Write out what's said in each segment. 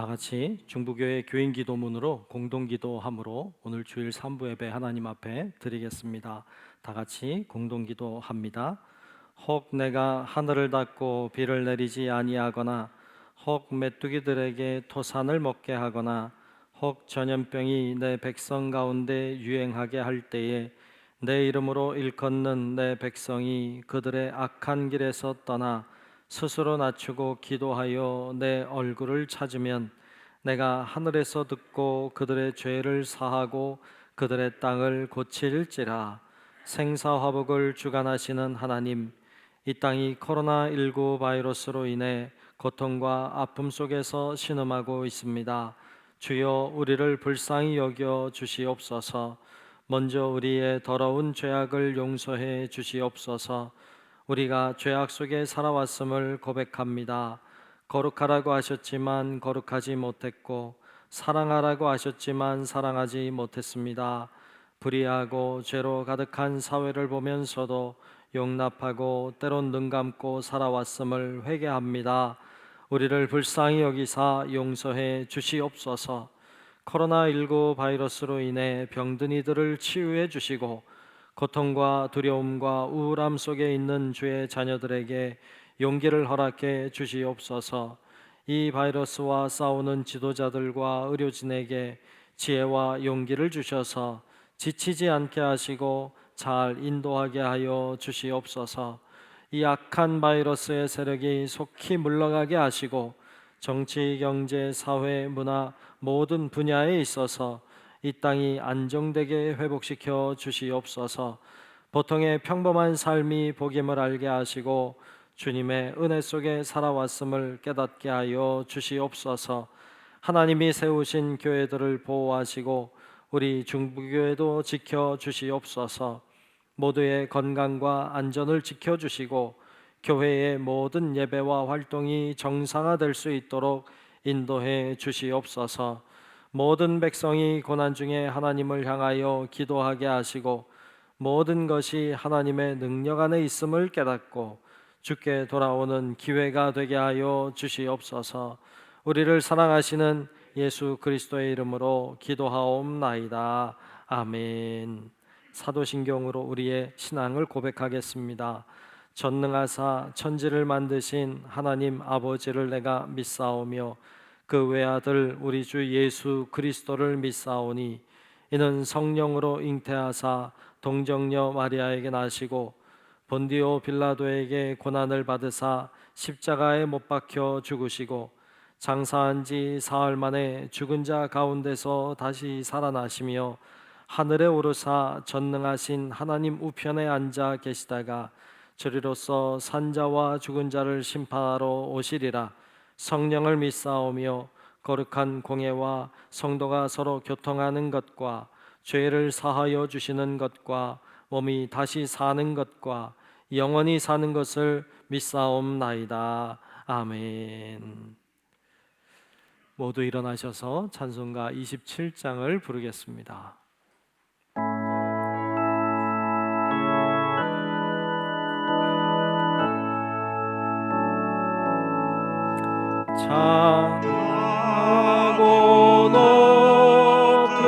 다 같이 중부교회 교인 기도문으로 공동 기도함으로 오늘 주일 3부 예배 하나님 앞에 드리겠습니다. 다 같이 공동 기도합니다. 혹 내가 하늘을 닫고 비를 내리지 아니하거나 혹 메뚜기들에게 토산을 먹게 하거나 혹 전염병이 내 백성 가운데 유행하게 할 때에 내 이름으로 일컫는 내 백성이 그들의 악한 길에서 떠나 스스로 낮추고 기도하여 내 얼굴을 찾으면 내가 하늘에서 듣고 그들의 죄를 사하고 그들의 땅을 고칠지라. 생사화복을 주관하시는 하나님, 이 땅이 코로나19 바이러스로 인해 고통과 아픔 속에서 신음하고 있습니다. 주여 우리를 불쌍히 여겨 주시옵소서. 먼저 우리의 더러운 죄악을 용서해 주시옵소서. 우리가 죄악 속에 살아왔음을 고백합니다. 거룩하라고 하셨지만 거룩하지 못했고 사랑하라고 하셨지만 사랑하지 못했습니다. 불의하고 죄로 가득한 사회를 보면서도 용납하고 때론 눈 감고 살아왔음을 회개합니다. 우리를 불쌍히 여기사 용서해 주시옵소서. 코로나19 바이러스로 인해 병든 이들을 치유해 주시고 고통과 두려움과 우울함 속에 있는 주의 자녀들에게 용기를 허락해 주시옵소서. 이 바이러스와 싸우는 지도자들과 의료진에게 지혜와 용기를 주셔서 지치지 않게 하시고 잘 인도하게 하여 주시옵소서. 이 악한 바이러스의 세력이 속히 물러가게 하시고 정치, 경제, 사회, 문화 모든 분야에 있어서 이 땅이 안정되게 회복시켜 주시옵소서. 보통의 평범한 삶이 복임을 알게 하시고 주님의 은혜 속에 살아왔음을 깨닫게 하여 주시옵소서. 하나님이 세우신 교회들을 보호하시고 우리 중부교회도 지켜 주시옵소서. 모두의 건강과 안전을 지켜 주시고 교회의 모든 예배와 활동이 정상화될 수 있도록 인도해 주시옵소서. 모든 백성이 고난 중에 하나님을 향하여 기도하게 하시고 모든 것이 하나님의 능력 안에 있음을 깨닫고 주께 돌아오는 기회가 되게 하여 주시옵소서. 우리를 사랑하시는 예수 그리스도의 이름으로 기도하옵나이다. 아멘. 사도신경으로 우리의 신앙을 고백하겠습니다. 전능하사 천지를 만드신 하나님 아버지를 내가 믿사오며 그 외아들 우리 주 예수 그리스도를 믿사오니 이는 성령으로 잉태하사 동정녀 마리아에게 나시고 본디오 빌라도에게 고난을 받으사 십자가에 못 박혀 죽으시고 장사한 지 사흘 만에 죽은 자 가운데서 다시 살아나시며 하늘에 오르사 전능하신 하나님 우편에 앉아 계시다가 저리로서 산자와 죽은 자를 심판하러 오시리라. 성령을 믿사오며 거룩한 공예와 성도가 서로 교통하는 것과 죄를 사하여 주시는 것과 몸이 다시 사는 것과 영원히 사는 것을 믿사옵나이다. 아멘. 모두 일어나셔서 찬송가 27장을 부르겠습니다. 장하고 높은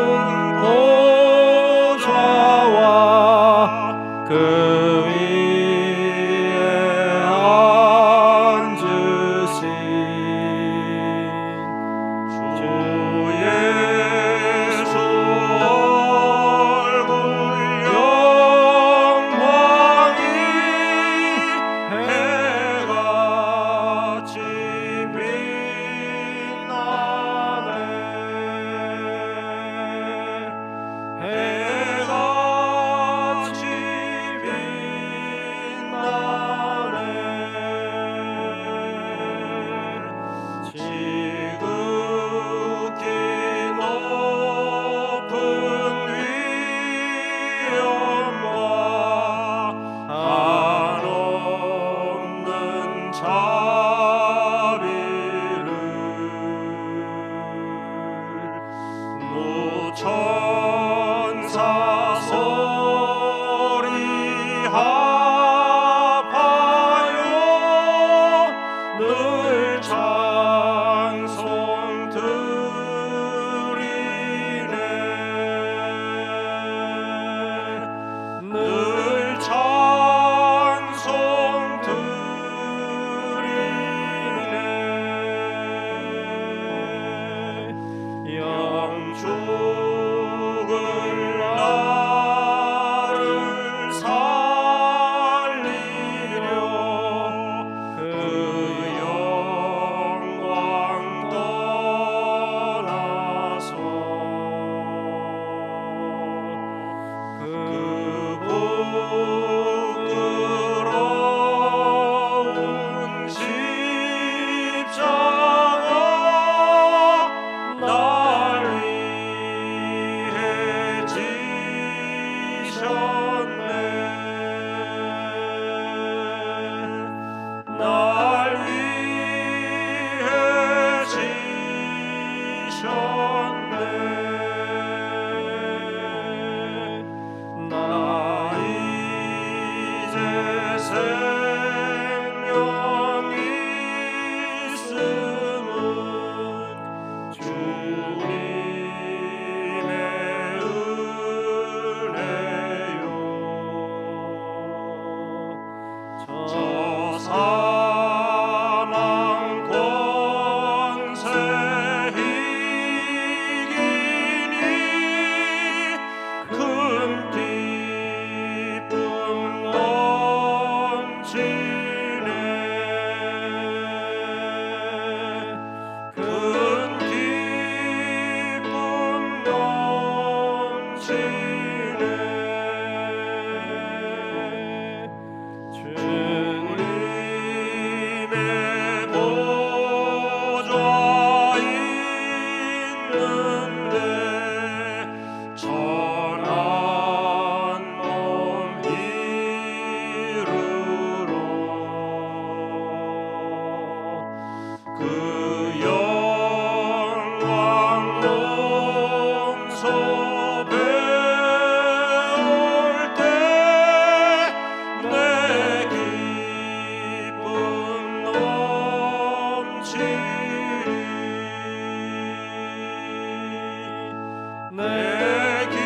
보좌와 그 위에 앉으신 주 예수 얼굴 영광이 해같이 천사 소리 합하여 늘 찬송 들 죽을 나를 살리려 그 영광 떠나서 그 부끄러운 십자가 날 위해 지셨네. 날 위해 지셨네. 나 이제 생명이 있음은 주님의 은혜요. 저 사망 권세 이기니 큰 기쁨 넘치네. 큰 기쁨 넘치네. 주님의 보좌 있는데 천한 몸 이루러 그 영광 몸소 배울 때 내 기쁨 넘치리. 내 기쁨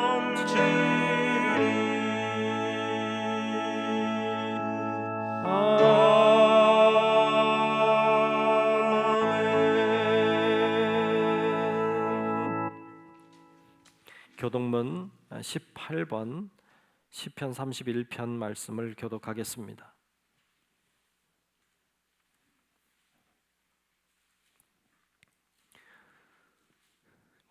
넘치리. 교독문 18번 시편 31편 말씀을 교독하겠습니다.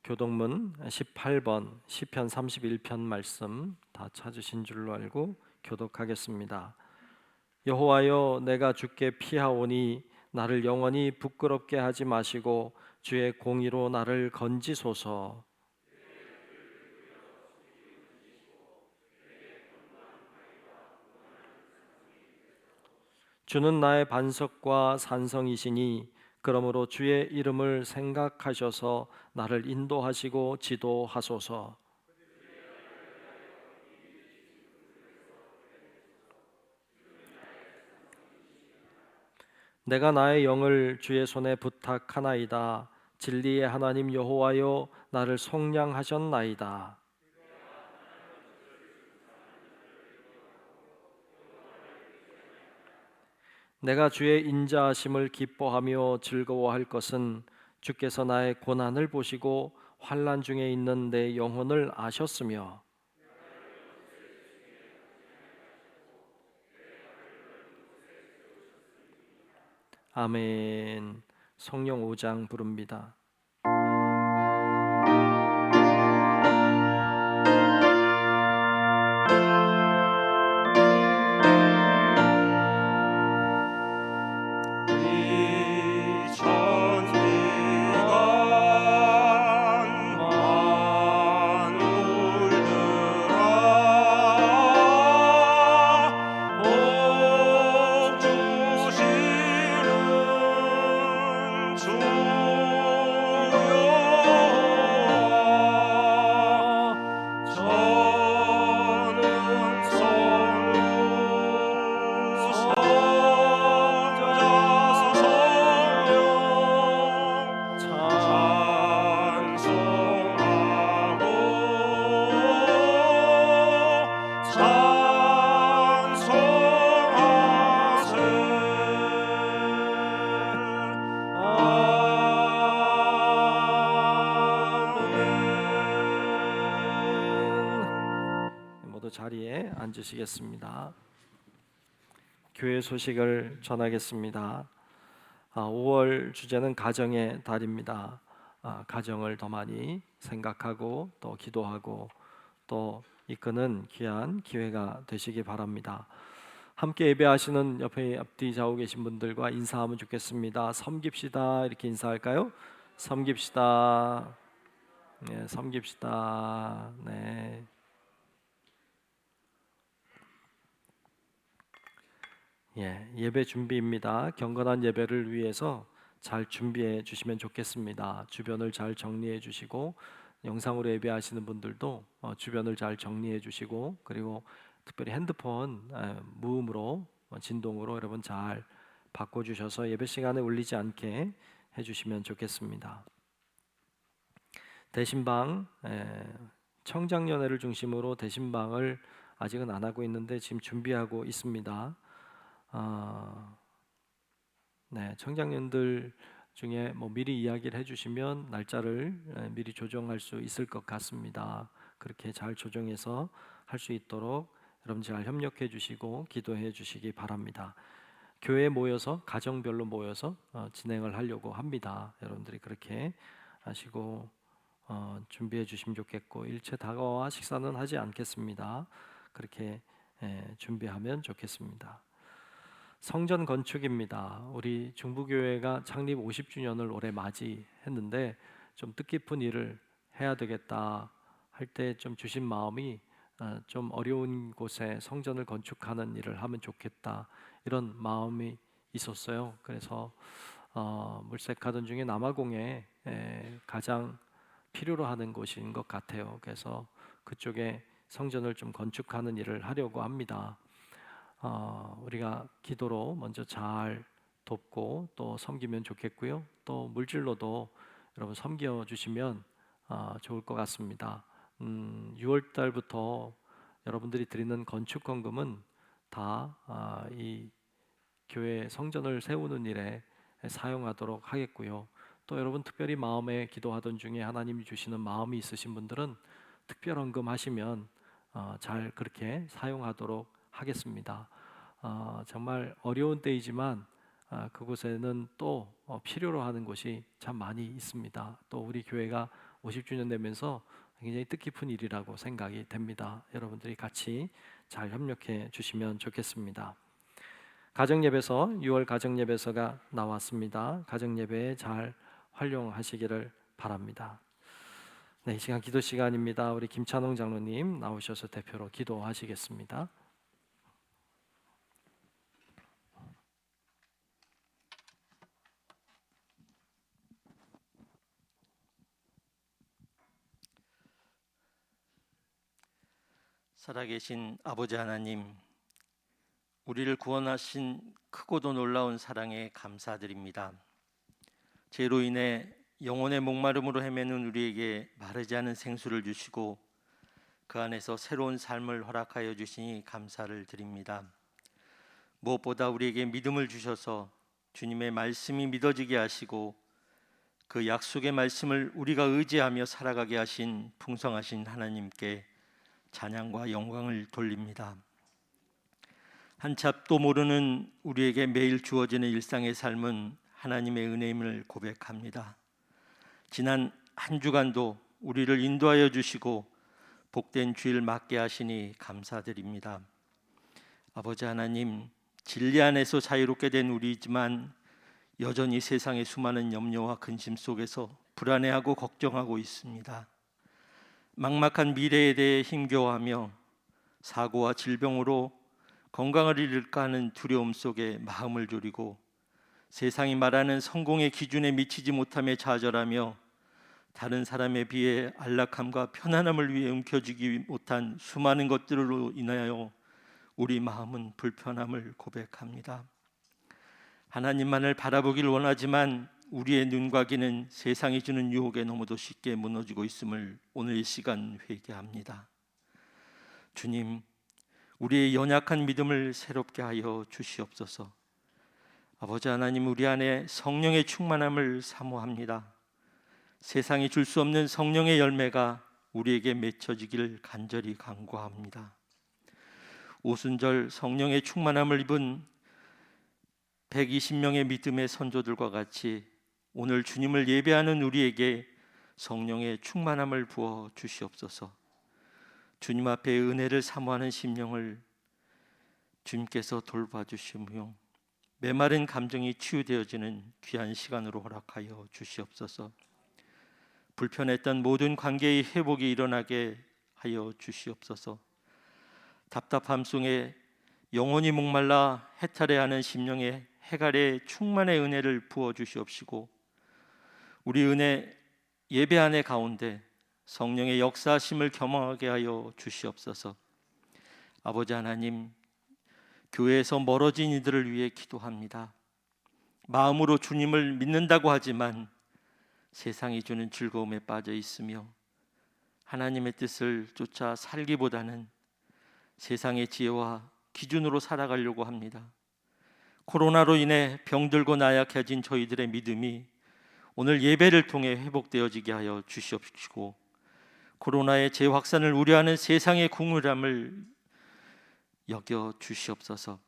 교독문 18번 시편 31편 말씀 다 찾으신 줄로 알고 교독하겠습니다. 여호와여, 내가 주께 피하오니 나를 영원히 부끄럽게 하지 마시고 주의 공의로 나를 건지소서. 주는 나의 반석과 산성이시니 그러므로 주의 이름을 생각하셔서 나를 인도하시고 지도하소서. 내가 나의 영을 주의 손에 부탁하나이다. 진리의 하나님 여호와여, 나를 속량하셨나이다. 내가 주의 인자하심을 기뻐하며 즐거워할 것은 주께서 나의 고난을 보시고 환난 중에 있는 내 영혼을 아셨으며 아멘. 성령 5장 부릅니다. 찬송하세. 자리에 앉으시겠습니다. 교회 소식을 전하겠습니다. 5월 주제는 가정의 달입니다. 가정을 더 많이 생각하고 또 기도하고 또 이끄는 귀한 기회가 되시기 바랍니다. 함께 예배하시는 옆에 앞뒤 좌우 계신 분들과 인사하면 좋겠습니다. 섬깁시다. 이렇게 인사할까요? 섬깁시다. 네, 섬깁시다. 네. 예배 준비입니다. 경건한 예배를 위해서 잘 준비해 주시면 좋겠습니다. 주변을 잘 정리해 주시고 영상으로 예배하시는 분들도 주변을 잘 정리해 주시고 그리고 특별히 핸드폰 무음으로 진동으로 여러분 잘 바꿔 주셔서 예배 시간에 울리지 않게 해 주시면 좋겠습니다. 대신방 청장년회를 중심으로 대신방을 아직은 안 하고 있는데 지금 준비하고 있습니다. 네, 청장년들 중에 미리 이야기를 해주시면 날짜를 미리 조정할 수 있을 것 같습니다. 그렇게 잘 조정해서 할 수 있도록 여러분 잘 협력해 주시고 기도해 주시기 바랍니다. 교회에 모여서 가정별로 모여서 진행을 하려고 합니다. 여러분들이 그렇게 하시고 준비해 주시면 좋겠고 일체 다가와 식사는 하지 않겠습니다. 그렇게 준비하면 좋겠습니다. 성전 건축입니다. 우리 중부교회가 창립 50주년을 올해 맞이했는데 좀 뜻깊은 일을 해야 되겠다 할 때 좀 주신 마음이 좀 어려운 곳에 성전을 건축하는 일을 하면 좋겠다 이런 마음이 있었어요. 그래서 물색하던 중에 남아공에 가장 필요로 하는 곳인 것 같아요. 그래서 그쪽에 성전을 좀 건축하는 일을 하려고 합니다. 우리가 기도로 먼저 잘 돕고 또 섬기면 좋겠고요. 또 물질로도 여러분 섬겨 주시면 좋을 것 같습니다. 6월 달부터 여러분들이 드리는 건축헌금은 다 이 교회 성전을 세우는 일에 사용하도록 하겠고요. 또 여러분 특별히 마음에 기도하던 중에 하나님이 주시는 마음이 있으신 분들은 특별헌금 하시면 잘 그렇게 사용하도록 하겠습니다. 정말 어려운 때이지만 그곳에는 또 필요로 하는 곳이 참 많이 있습니다. 또 우리 교회가 50주년 되면서 굉장히 뜻깊은 일이라고 생각이 됩니다. 여러분들이 같이 잘 협력해 주시면 좋겠습니다. 가정예배서 6월 가정예배서가 나왔습니다. 가정예배에 잘 활용하시기를 바랍니다. 네, 이 시간 기도 시간입니다. 우리 김찬홍 장로님 나오셔서 대표로 기도하시겠습니다. 살아계신 아버지 하나님, 우리를 구원하신 크고도 놀라운 사랑에 감사드립니다. 죄로 인해 영혼의 목마름으로 헤매는 우리에게 마르지 않은 생수를 주시고 그 안에서 새로운 삶을 허락하여 주시니 감사를 드립니다. 무엇보다 우리에게 믿음을 주셔서 주님의 말씀이 믿어지게 하시고 그 약속의 말씀을 우리가 의지하며 살아가게 하신 풍성하신 하나님께 찬양과 영광을 돌립니다. 한참도 모르는 우리에게 매일 주어지는 일상의 삶은 하나님의 은혜임을 고백합니다. 지난 한 주간도 우리를 인도하여 주시고 복된 주일 맞게 하시니 감사드립니다. 아버지 하나님, 진리 안에서 자유롭게 된 우리지만 여전히 세상의 수많은 염려와 근심 속에서 불안해하고 걱정하고 있습니다. 막막한 미래에 대해 힘겨워하며 사고와 질병으로 건강을 잃을까 하는 두려움 속에 마음을 졸이고 세상이 말하는 성공의 기준에 미치지 못함에 좌절하며 다른 사람에 비해 안락함과 편안함을 위해 움켜쥐지 못한 수많은 것들로 인하여 우리 마음은 불편함을 고백합니다. 하나님만을 바라보길 원하지만 우리의 눈과 귀는 세상이 주는 유혹에 너무도 쉽게 무너지고 있음을 오늘 이 시간 회개합니다. 주님, 우리의 연약한 믿음을 새롭게 하여 주시옵소서. 아버지 하나님, 우리 안에 성령의 충만함을 사모합니다. 세상이 줄 수 없는 성령의 열매가 우리에게 맺혀지기를 간절히 간구합니다. 오순절 성령의 충만함을 입은 120명의 믿음의 선조들과 같이 오늘 주님을 예배하는 우리에게 성령의 충만함을 부어 주시옵소서. 주님 앞에 은혜를 사모하는 심령을 주님께서 돌봐주시며 메마른 감정이 치유되어지는 귀한 시간으로 허락하여 주시옵소서. 불편했던 모든 관계의 회복이 일어나게 하여 주시옵소서. 답답함 속에 영혼이 목말라 해탈해하는 심령의 해갈의 충만의 은혜를 부어 주시옵시고 우리 은혜 예배 안의 가운데 성령의 역사하심을 경험하게 하여 주시옵소서. 아버지 하나님, 교회에서 멀어진 이들을 위해 기도합니다. 마음으로 주님을 믿는다고 하지만 세상이 주는 즐거움에 빠져 있으며 하나님의 뜻을 쫓아 살기보다는 세상의 지혜와 기준으로 살아가려고 합니다. 코로나로 인해 병들고 나약해진 저희들의 믿음이 오늘 예배를 통해 회복되어지게 하여 주시옵시고 코로나의 재확산을 우려하는 세상의 궁울함을 여겨 주시옵소서.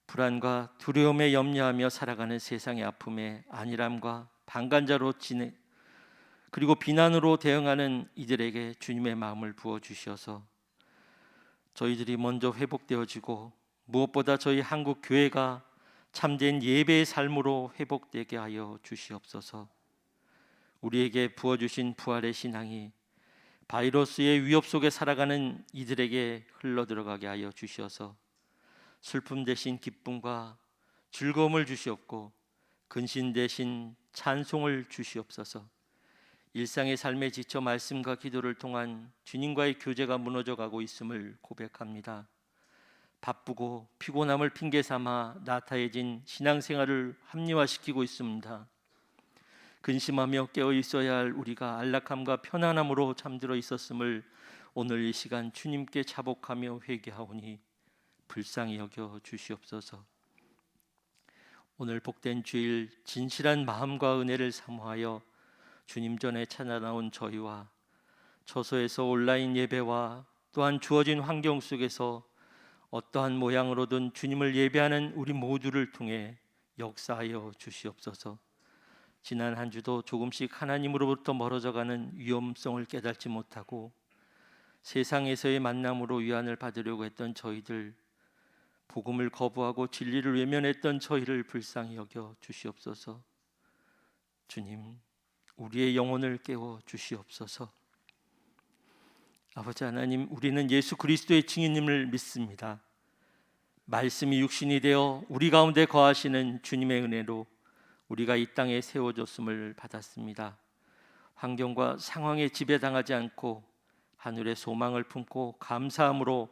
불안과 두려움에 염려하며 살아가는 세상의 아픔에 안일함과 방관자로 지내 그리고 비난으로 대응하는 이들에게 주님의 마음을 부어 주셔서 저희들이 먼저 회복되어지고 무엇보다 저희 한국 교회가 참된 예배의 삶으로 회복되게 하여 주시옵소서. 우리에게 부어주신 부활의 신앙이 바이러스의 위협 속에 살아가는 이들에게 흘러들어가게 하여 주셔서 슬픔 대신 기쁨과 즐거움을 주시옵고 근신 대신 찬송을 주시옵소서. 일상의 삶에 지쳐 말씀과 기도를 통한 주님과의 교제가 무너져가고 있음을 고백합니다. 바쁘고 피곤함을 핑계 삼아 나태해진 신앙생활을 합리화시키고 있습니다. 근심하며 깨어 있어야 할 우리가 안락함과 편안함으로 잠들어 있었음을 오늘 이 시간 주님께 자복하며 회개하오니 불쌍히 여겨 주시옵소서. 오늘 복된 주일 진실한 마음과 은혜를 사모하여 주님 전에 찾아 나온 저희와 처소에서 온라인 예배와 또한 주어진 환경 속에서 어떠한 모양으로든 주님을 예배하는 우리 모두를 통해 역사하여 주시옵소서. 지난 한 주도 조금씩 하나님으로부터 멀어져가는 위험성을 깨닫지 못하고 세상에서의 만남으로 위안을 받으려고 했던 저희들, 복음을 거부하고 진리를 외면했던 저희를 불쌍히 여겨 주시옵소서. 주님, 우리의 영혼을 깨워 주시옵소서. 아버지 하나님, 우리는 예수 그리스도의 증인님을 믿습니다. 말씀이 육신이 되어 우리 가운데 거하시는 주님의 은혜로 우리가 이 땅에 세워졌음을 받았습니다. 환경과 상황에 지배당하지 않고 하늘의 소망을 품고 감사함으로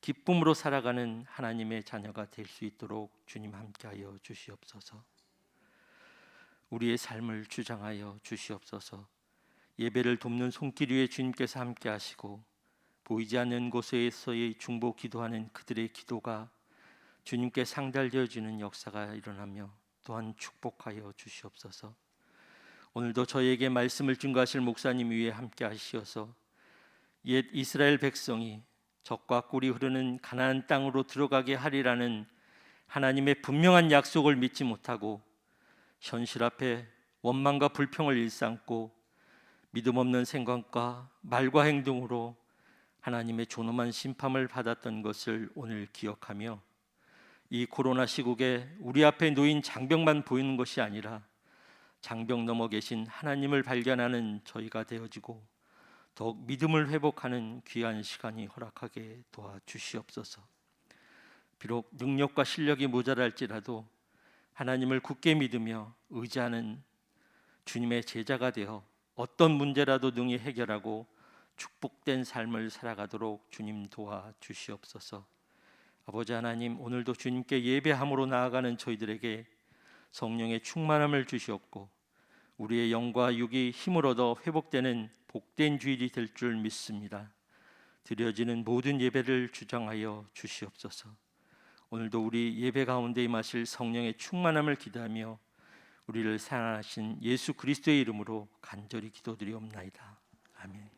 기쁨으로 살아가는 하나님의 자녀가 될 수 있도록 주님 함께하여 주시옵소서. 우리의 삶을 주장하여 주시옵소서. 예배를 돕는 손길 위에 주님께서 함께하시고 보이지 않는 곳에서의 중보 기도하는 그들의 기도가 주님께 상달되어지는 역사가 일어나며 또한 축복하여 주시옵소서. 오늘도 저희에게 말씀을 증거하실 목사님 위에 함께하시어서 옛 이스라엘 백성이 적과 꿀이 흐르는 가나안 땅으로 들어가게 하리라는 하나님의 분명한 약속을 믿지 못하고 현실 앞에 원망과 불평을 일삼고 믿음 없는 생각과 말과 행동으로 하나님의 존엄한 심판을 받았던 것을 오늘 기억하며 이 코로나 시국에 우리 앞에 놓인 장벽만 보이는 것이 아니라 장벽 넘어 계신 하나님을 발견하는 저희가 되어지고 더욱 믿음을 회복하는 귀한 시간이 허락하게 도와주시옵소서. 비록 능력과 실력이 모자랄지라도 하나님을 굳게 믿으며 의지하는 주님의 제자가 되어 어떤 문제라도 능히 해결하고 축복된 삶을 살아가도록 주님 도와주시옵소서. 아버지 하나님, 오늘도 주님께 예배함으로 나아가는 저희들에게 성령의 충만함을 주시옵고 우리의 영과 육이 힘을 얻어 회복되는 복된 주일이 될 줄 믿습니다. 드려지는 모든 예배를 주장하여 주시옵소서. 오늘도 우리 예배 가운데 임하실 성령의 충만함을 기대하며 우리를 사랑하신 예수 그리스도의 이름으로 간절히 기도드리옵나이다. 아멘.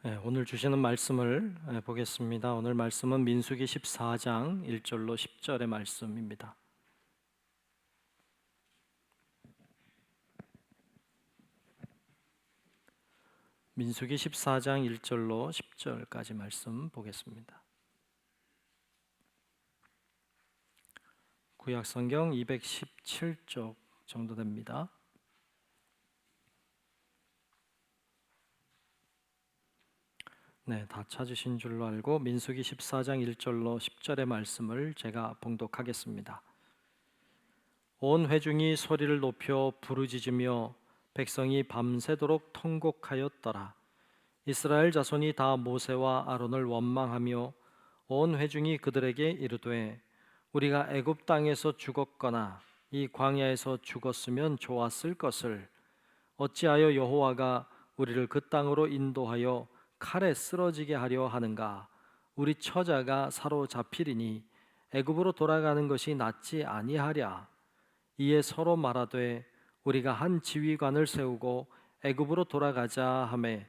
오늘 주시는 말씀을 보겠습니다. 오늘 말씀은 민수기 14장 1절로 10절의 말씀입니다. 민수기 14장 1절로 10절까지 말씀 보겠습니다. 구약 성경 217쪽 정도 됩니다. 네, 다 찾으신 줄로 알고 민수기 14장 1절로 10절의 말씀을 제가 봉독하겠습니다. 온 회중이 소리를 높여 부르짖으며 백성이 밤새도록 통곡하였더라. 이스라엘 자손이 다 모세와 아론을 원망하며 온 회중이 그들에게 이르되 우리가 애굽 땅에서 죽었거나 이 광야에서 죽었으면 좋았을 것을 어찌하여 여호와가 우리를 그 땅으로 인도하여 칼에 쓰러지게 하려 하는가? 우리 처자가 사로잡히리니 애굽으로 돌아가는 것이 낫지 아니하랴. 이에 서로 말하되 우리가 한 지휘관을 세우고 애굽으로 돌아가자 하매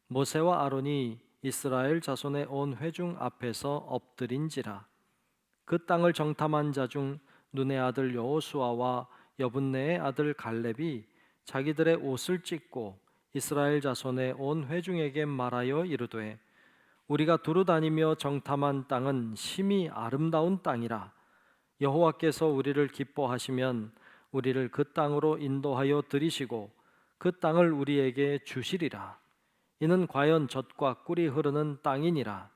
모세와 아론이 이스라엘 자손의 온 회중 앞에서 엎드린지라. 그 땅을 정탐한 자 중 눈의 아들 여호수아와 여분네의 아들 갈렙이 자기들의 옷을 찢고 이스라엘 자손의 온 회중에게 말하여 이르되 우리가 두루 다니며 정탐한 땅은 심히 아름다운 땅이라. 여호와께서 우리를 기뻐하시면 우리를 그 땅으로 인도하여 들이시고 그 땅을 우리에게 주시리라. 이는 과연 젖과 꿀이 흐르는 땅이니라.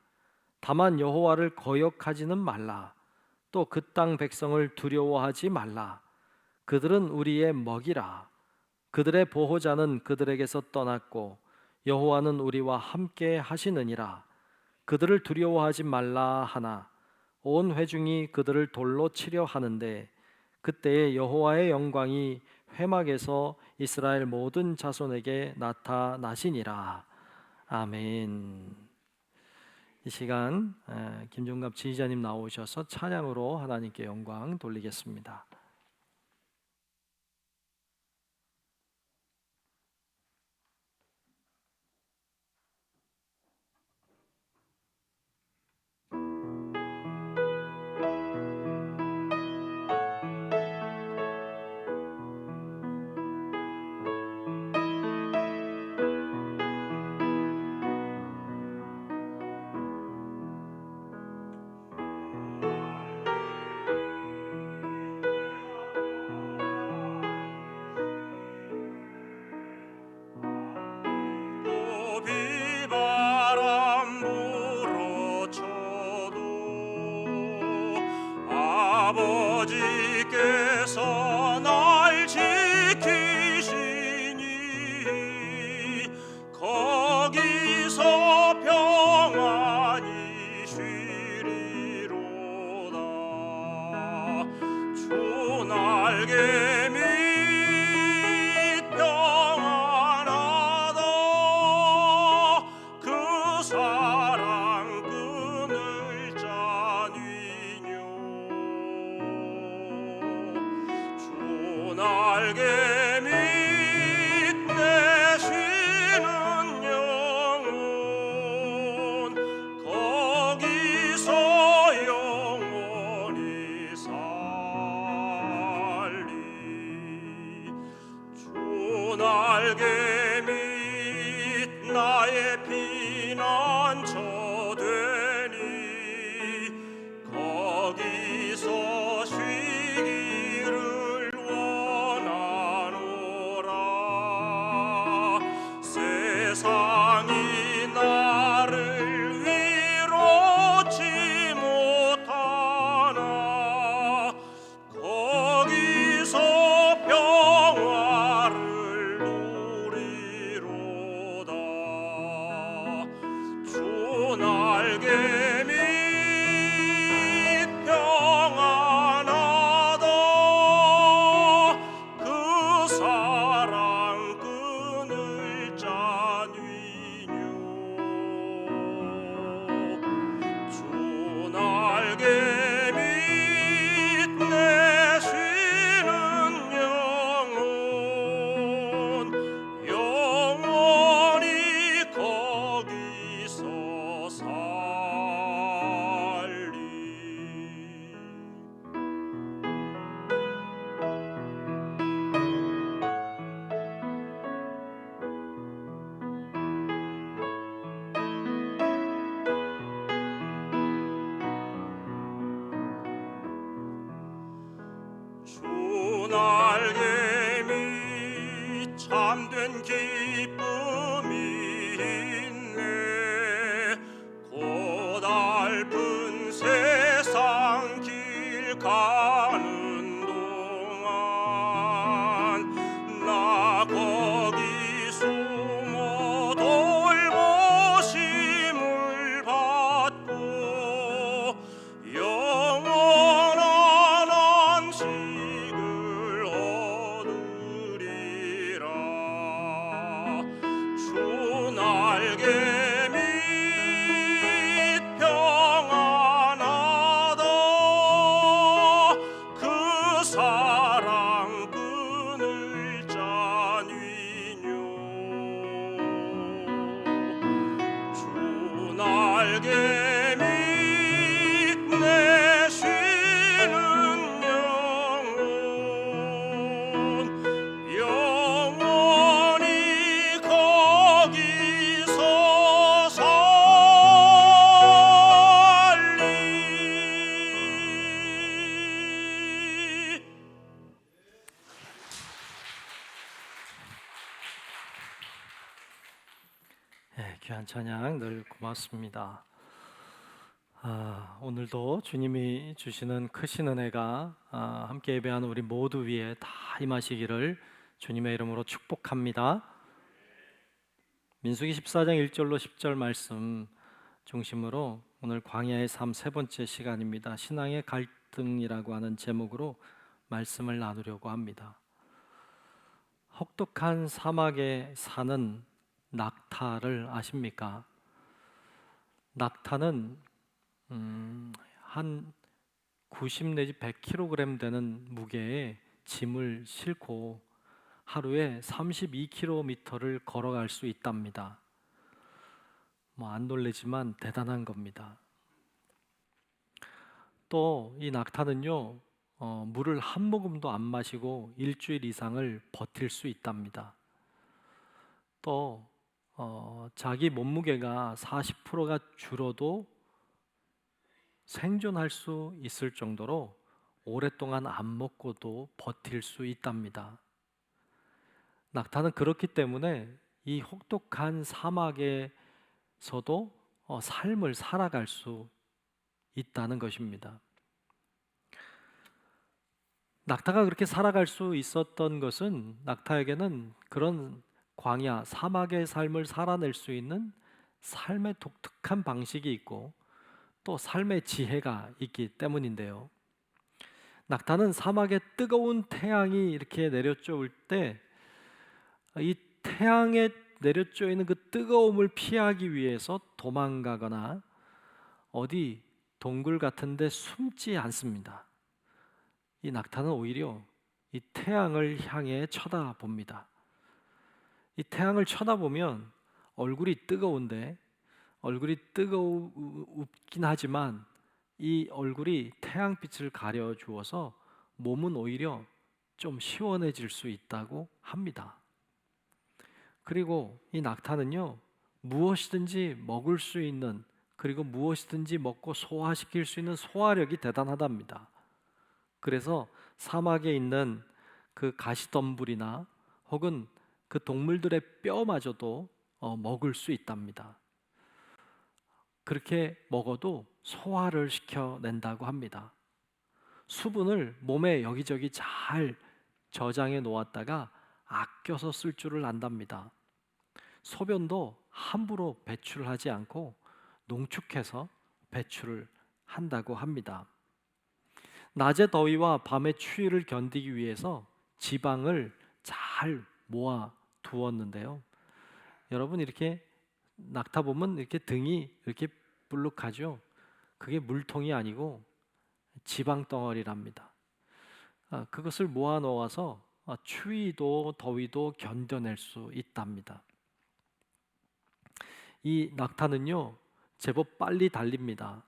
다만 여호와를 거역하지는 말라. 또 그 땅 백성을 두려워하지 말라. 그들은 우리의 먹이라. 그들의 보호자는 그들에게서 떠났고 여호와는 우리와 함께 하시느니라. 그들을 두려워하지 말라 하나 온 회중이 그들을 돌로 치려 하는데 그때에 여호와의 영광이 회막에서 이스라엘 모든 자손에게 나타나시니라. 아멘. 이 시간 김종갑 지휘자님 나오셔서 찬양으로 하나님께 영광 돌리겠습니다. 비바람 불어쳐도 아버지께서 날 지키시니 거기서 평안히 쉬리로다. 주 날개 밑 평안하다. 그 사랑 끈을 짜니뇨. 주 날개 밑 내 쉬는 영혼 거기서 영원히 살리. 주 날개 밑 나의 피난처 되니 거기서 쉬기를 원하노라. 세상이 나를 위로치 못하나 거기서 평화를 누리로다. 주 날개 밑 평안하다. 그 사랑 끈을 짜니뇨. 주 날개 밑 내 쉬는 영혼 영원히 거기 참된 기쁨이 있네. 고달픈 세상 길 가는 동안 나 거기 숨어 돌보심을 받고 영원한 안식을 얻으리라. 주 날개 밑 평안하다. 그 사랑 끊을 자니뇨. 주 날개 밑 내 쉬는 영혼이 거기서 살리. 귀한 찬양 늘 고맙습니다. 오늘도 주님이 주시는 크신 은혜가 함께 예배하는 우리 모두 위에 다 임하시기를 주님의 이름으로 축복합니다. 민수기 14장 1절로 10절 말씀 중심으로 오늘 광야의 삶 세 번째 시간입니다. 신앙의 갈등이라고 하는 제목으로 말씀을 나누려고 합니다. 혹독한 사막에 사는 낙타를 아십니까? 낙타는 한 90 내지 100kg 되는 무게의 짐을 싣고 하루에 32km를 걸어갈 수 있답니다. 안 놀라지만 대단한 겁니다. 또 이 낙타는요, 물을 한 모금도 안 마시고 일주일 이상을 버틸 수 있답니다. 또 자기 몸무게가 40%가 줄어도 생존할 수 있을 정도로 오랫동안 안 먹고도 버틸 수 있답니다. 낙타는 그렇기 때문에 이 혹독한 사막에서도 삶을 살아갈 수 있다는 것입니다. 낙타가 그렇게 살아갈 수 있었던 것은 낙타에게는 그런 광야, 사막의 삶을 살아낼 수 있는 삶의 독특한 방식이 있고 또 삶의 지혜가 있기 때문인데요. 낙타는 사막에 뜨거운 태양이 이렇게 내려쬐을 때 이 태양에 내려쬐는 그 뜨거움을 피하기 위해서 도망가거나 어디 동굴 같은 데 숨지 않습니다. 이 낙타는 오히려 이 태양을 향해 쳐다봅니다. 이 태양을 쳐다보면 얼굴이 뜨거운데 얼굴이 뜨겁긴 하지만 이 얼굴이 태양빛을 가려주어서 몸은 오히려 좀 시원해질 수 있다고 합니다. 그리고 이 낙타는요, 무엇이든지 먹을 수 있는, 그리고 무엇이든지 먹고 소화시킬 수 있는 소화력이 대단하답니다. 그래서 사막에 있는 그 가시덤불이나 혹은 그 동물들의 뼈마저도 먹을 수 있답니다. 그렇게 먹어도 소화를 시켜낸다고 합니다. 수분을 몸에 여기저기 잘 저장해 놓았다가 아껴서 쓸 줄을 안답니다. 소변도 함부로 배출하지 않고 농축해서 배출을 한다고 합니다. 낮의 더위와 밤의 추위를 견디기 위해서 지방을 잘 모아 두었는데요. 여러분 이렇게 낙타 보면 이렇게 등이 이렇게 불룩하죠. 그게 물통이 아니고 지방 덩어리랍니다. 그것을 모아 놓아서 추위도 더위도 견뎌낼 수 있답니다. 이 낙타는요, 제법 빨리 달립니다.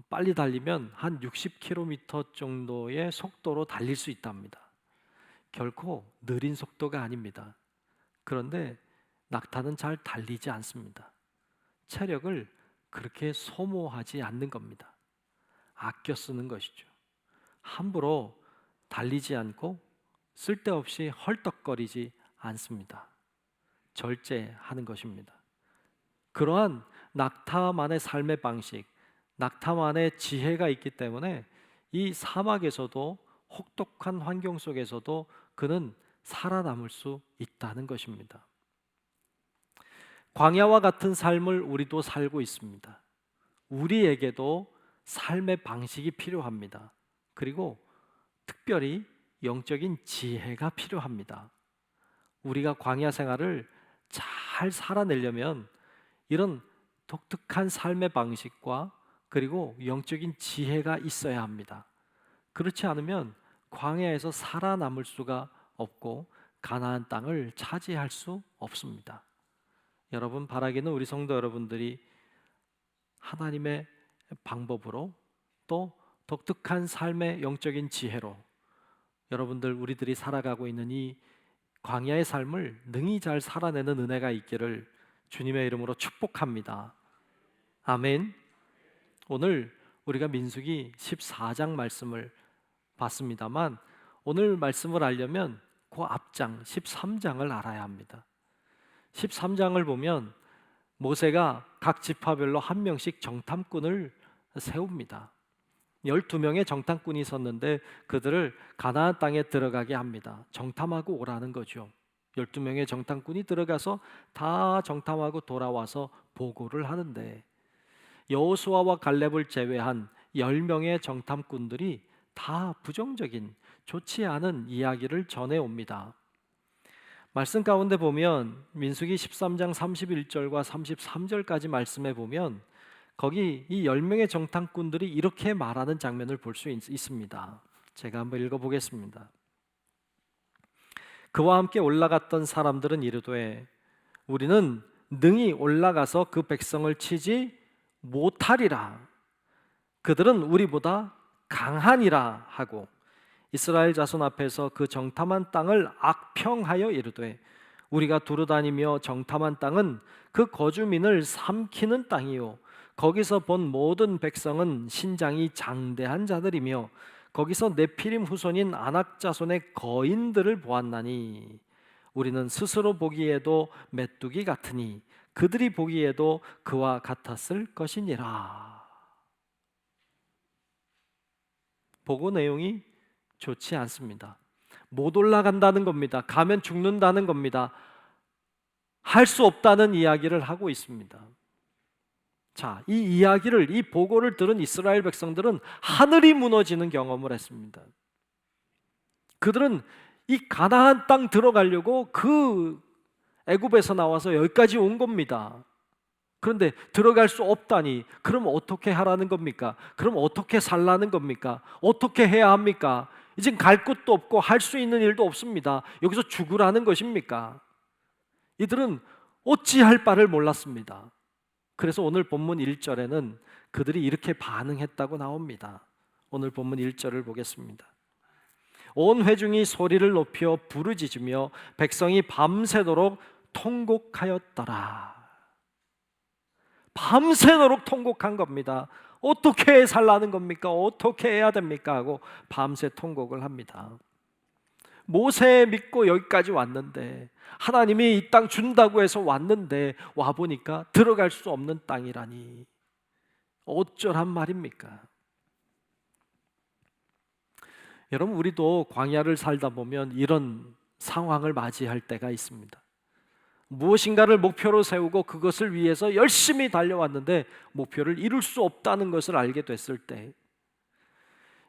빨리 달리면 한 60km 정도의 속도로 달릴 수 있답니다. 결코 느린 속도가 아닙니다. 그런데 낙타는 잘 달리지 않습니다. 체력을 그렇게 소모하지 않는 겁니다. 아껴 쓰는 것이죠. 함부로 달리지 않고 쓸데없이 헐떡거리지 않습니다. 절제하는 것입니다. 그러한 낙타만의 삶의 방식, 낙타만의 지혜가 있기 때문에 이 사막에서도 혹독한 환경 속에서도 그는 살아남을 수 있다는 것입니다. 광야와 같은 삶을 우리도 살고 있습니다. 우리에게도 삶의 방식이 필요합니다. 그리고 특별히 영적인 지혜가 필요합니다. 우리가 광야 생활을 잘 살아내려면 이런 독특한 삶의 방식과 그리고 영적인 지혜가 있어야 합니다. 그렇지 않으면 광야에서 살아남을 수가 없고 가나안 땅을 차지할 수 없습니다. 여러분, 바라기는 우리 성도 여러분들이 하나님의 방법으로 또 독특한 삶의 영적인 지혜로 여러분들 우리들이 살아가고 있는 이 광야의 삶을 능히 잘 살아내는 은혜가 있기를 주님의 이름으로 축복합니다. 아멘. 오늘 우리가 민수기 14장 말씀을 봤습니다만 오늘 말씀을 알려면 그 앞장 13장을 알아야 합니다. 13장을 보면 모세가 각 지파별로 한 명씩 정탐꾼을 세웁니다. 12명의 정탐꾼이 있었는데 그들을 가나안 땅에 들어가게 합니다. 정탐하고 오라는 거죠. 12명의 정탐꾼이 들어가서 다 정탐하고 돌아와서 보고를 하는데 여호수아와 갈렙을 제외한 10명의 정탐꾼들이 다 부정적인 좋지 않은 이야기를 전해옵니다. 말씀 가운데 보면 민수기 13장 31절과 33절까지 말씀해 보면 거기 이 10명의 정탐꾼들이 이렇게 말하는 장면을 볼 수 있습니다. 제가 한번 읽어보겠습니다. 그와 함께 올라갔던 사람들은 이르되 우리는 능히 올라가서 그 백성을 치지 못하리라. 그들은 우리보다 강하니라 하고 이스라엘 자손 앞에서 그 정탐한 땅을 악평하여 이르되 우리가 두루다니며 정탐한 땅은 그 거주민을 삼키는 땅이요 거기서 본 모든 백성은 신장이 장대한 자들이며 거기서 네피림 후손인 아낙 자손의 거인들을 보았나니 우리는 스스로 보기에도 메뚜기 같으니 그들이 보기에도 그와 같았을 것이니라. 보고 내용이 좋지 않습니다. 못 올라간다는 겁니다. 가면 죽는다는 겁니다. 할 수 없다는 이야기를 하고 있습니다. 자, 이 이야기를, 이 보고를 들은 이스라엘 백성들은 하늘이 무너지는 경험을 했습니다. 그들은 이 가나안 땅 들어가려고 그 애굽에서 나와서 여기까지 온 겁니다. 그런데 들어갈 수 없다니 그럼 어떻게 하라는 겁니까? 그럼 어떻게 살라는 겁니까? 어떻게 해야 합니까? 이젠 갈 곳도 없고 할 수 있는 일도 없습니다. 여기서 죽으라는 것입니까? 이들은 어찌할 바를 몰랐습니다. 그래서 오늘 본문 1절에는 그들이 이렇게 반응했다고 나옵니다. 오늘 본문 1절을 보겠습니다. 온 회중이 소리를 높여 부르짖으며 백성이 밤새도록 통곡하였더라. 밤새도록 통곡한 겁니다. 어떻게 살라는 겁니까? 어떻게 해야 됩니까? 하고 밤새 통곡을 합니다. 모세 믿고 여기까지 왔는데 하나님이 이 땅 준다고 해서 왔는데 와보니까 들어갈 수 없는 땅이라니 어쩌란 말입니까? 여러분, 우리도 광야를 살다 보면 이런 상황을 맞이할 때가 있습니다. 무엇인가를 목표로 세우고 그것을 위해서 열심히 달려왔는데 목표를 이룰 수 없다는 것을 알게 됐을 때,